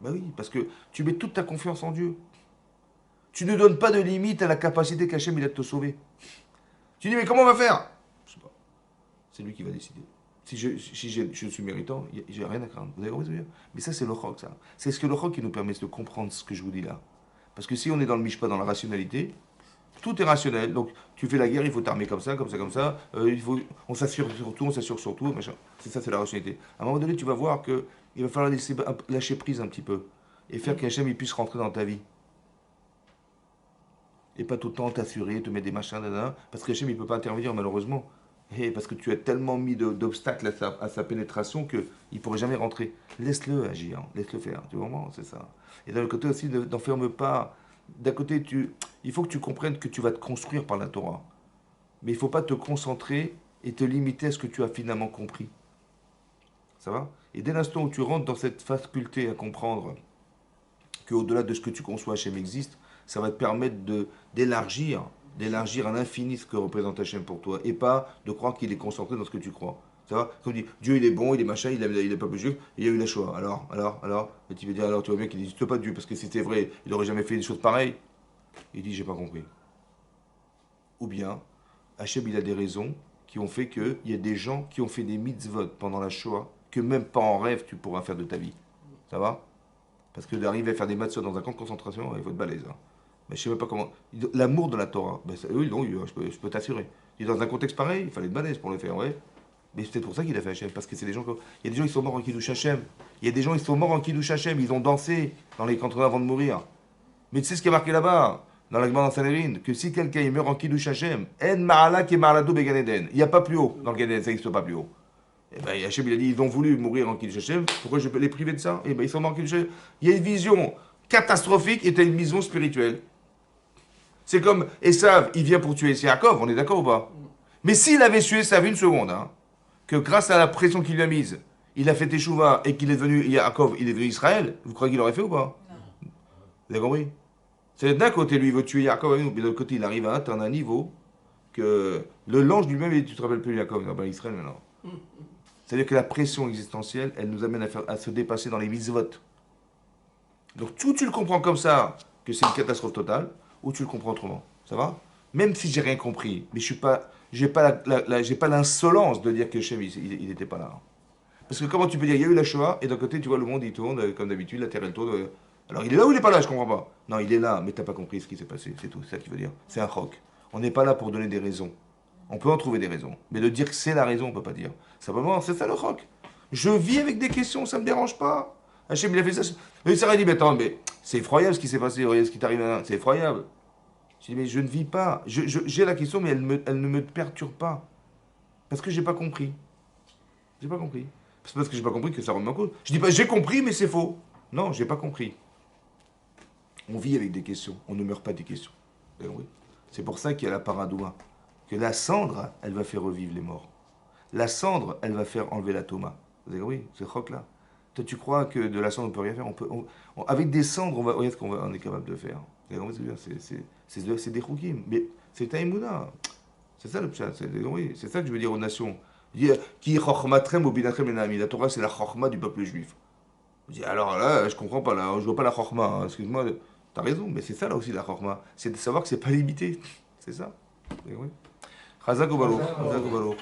Ben oui, parce que tu mets toute ta confiance en Dieu. Tu ne donnes pas de limite à la capacité qu'Hachem il a de te sauver. Tu dis, mais comment on va faire? Je sais pas. C'est lui qui va décider. Si je suis méritant, j'ai rien à craindre. Vous avez compris ce que je veux dire? Mais ça, c'est le roc, ça. C'est ce que le roc qui nous permet de comprendre ce que je vous dis là. Parce que si on est dans le mishpa, dans la rationalité, tout est rationnel. Donc, tu fais la guerre, il faut t'armer comme ça. On s'assure sur tout, machin. C'est ça, c'est la rationalité. À un moment donné, tu vas voir que il va falloir lâcher prise un petit peu. Et faire qu'Hachem il puisse rentrer dans ta vie. Et pas tout le temps t'assurer, te mettre des machins, parce qu'Hachem il ne peut pas intervenir malheureusement. Et parce que tu as tellement mis d'obstacles à sa pénétration qu'il ne pourrait jamais rentrer. Laisse-le agir, laisse-le faire. Tu vois, c'est ça. Et d'un côté aussi, n'enferme pas. D'un côté, il faut que tu comprennes que tu vas te construire par la Torah. Mais il ne faut pas te concentrer et te limiter à ce que tu as finalement compris. Ça va? Et dès l'instant où tu rentres dans cette faculté à comprendre qu'au-delà de ce que tu conçois, Hachem existe, ça va te permettre d'élargir à l'infini ce que représente Hachem pour toi, et pas de croire qu'il est concentré dans ce que tu crois. Ça va? Comme dit, Dieu il est bon, il est machin, il est pas plus juif, et il y a eu la Shoah. Alors, et tu veux dire, alors tu vois bien qu'il n'existe pas Dieu, parce que si c'était vrai, il n'aurait jamais fait des choses pareilles. Il dit, j'ai pas compris. Ou bien, Hachem il a des raisons qui ont fait qu'il y a des gens qui ont fait des mitzvot pendant la Shoah que même pas en rêve tu pourras faire de ta vie. Ça va? Parce que d'arriver à faire des matzot dans un camp de concentration, il faut être balèze. Hein. Mais je sais même pas comment. L'amour de la Torah, ben, oui, non, je peux t'assurer. Dans un contexte pareil, il fallait être balèze pour le faire, ouais. Mais c'est peut-être pour ça qu'il a fait Hachem, parce que c'est des gens. Il y a des gens qui sont morts en Kiddush Hachem. Il y a des gens qui sont morts en Kiddush Hachem, ils ont dansé dans les cantons avant de mourir. Mais tu sais ce qui est marqué là-bas, dans la Gemara dans Sanhedrin, que si quelqu'un il meurt en Kiddush Hachem, En Ma'ala ki Ma'alado Began Eden. Il n'y a pas plus haut dans le Gan Eden, ça n'existe pas plus haut. Et ben Hachem il a dit, ils ont voulu mourir en Kiddush Hachem, pourquoi je peux les priver de ça? Et ben ils sont morts en Kiddush Hachem. Il y a une vision catastrophique et tu as une vision spirituelle. C'est comme Esav, il vient pour tuer Yaakov, on est d'accord ou pas? Mais s'il avait tué Esav une seconde, hein, que grâce à la pression qu'il lui a mise, il a fait Teshuvah et qu'il est devenu Yaakov, il est devenu Israël, vous croyez qu'il aurait fait ou pas? Non. Vous avez compris? C'est d'un côté, lui, il veut tuer Yaakov, mais de l'autre côté, il arrive à atteindre un niveau que le l'ange lui-même, tu te rappelles plus Yaakov, il s'appelle Israël maintenant. C'est-à-dire que la pression existentielle, elle nous amène à se dépasser dans les mitzvot. Donc, tout tu le comprends comme ça, que c'est une catastrophe totale, ou tu le comprends autrement. Ça va? Même si j'ai rien compris, mais j'ai pas l'insolence de dire que Hachem, il n'était pas là. Parce que comment tu peux dire, il y a eu la Shoah, et d'un côté, tu vois, le monde, il tourne, comme d'habitude, la Terre, elle tourne. Alors, il est là ou il n'est pas là, je comprends pas. Non, il est là, mais tu n'as pas compris ce qui s'est passé, c'est tout, c'est ça qu'il veut dire. C'est un choc. On n'est pas là pour donner des raisons. On peut en trouver des raisons, mais de dire que c'est la raison, on ne peut pas dire. Simplement, c'est ça le choc. Je vis avec des questions, ça ne me dérange pas. Hachem, il a fait ça. Et Sarah dit, mais attends, mais c'est effroyable ce qui s'est passé, regarde ce qui t'arrive là, c'est effroyable. Je dis, mais je ne vis pas. J'ai la question, mais elle ne me perturbe pas. Parce que j'ai pas compris. J'ai pas compris. C'est parce que j'ai pas compris que ça remet en cause. Je dis pas, j'ai compris, mais c'est faux. Non, j'ai pas compris. On vit avec des questions. On ne meurt pas des questions. Oui. C'est pour ça qu'il y a la paradouma. Que la cendre, elle va faire revivre les morts. La cendre, elle va faire enlever la toma. Vous avez compris? C'est choc là. Toi, tu crois que de la cendre, on peut rien faire? Avec des cendres, regarde ce qu'on est capable de faire. Vous avez compris? C'est des choukim. Mais c'est taïmouna. C'est ça le pshat. C'est ça que je veux dire aux nations. Qui chokhmatrem ou binatrem enami. La Torah, c'est la chokhma du peuple juif. Je dis, alors là, je comprends pas, là, je vois pas la chokhma. Hein. Excuse-moi, t'as raison, mais c'est ça là aussi la chokhma. C'est de savoir que c'est pas limité. C'est ça. Chazak ou Baruch.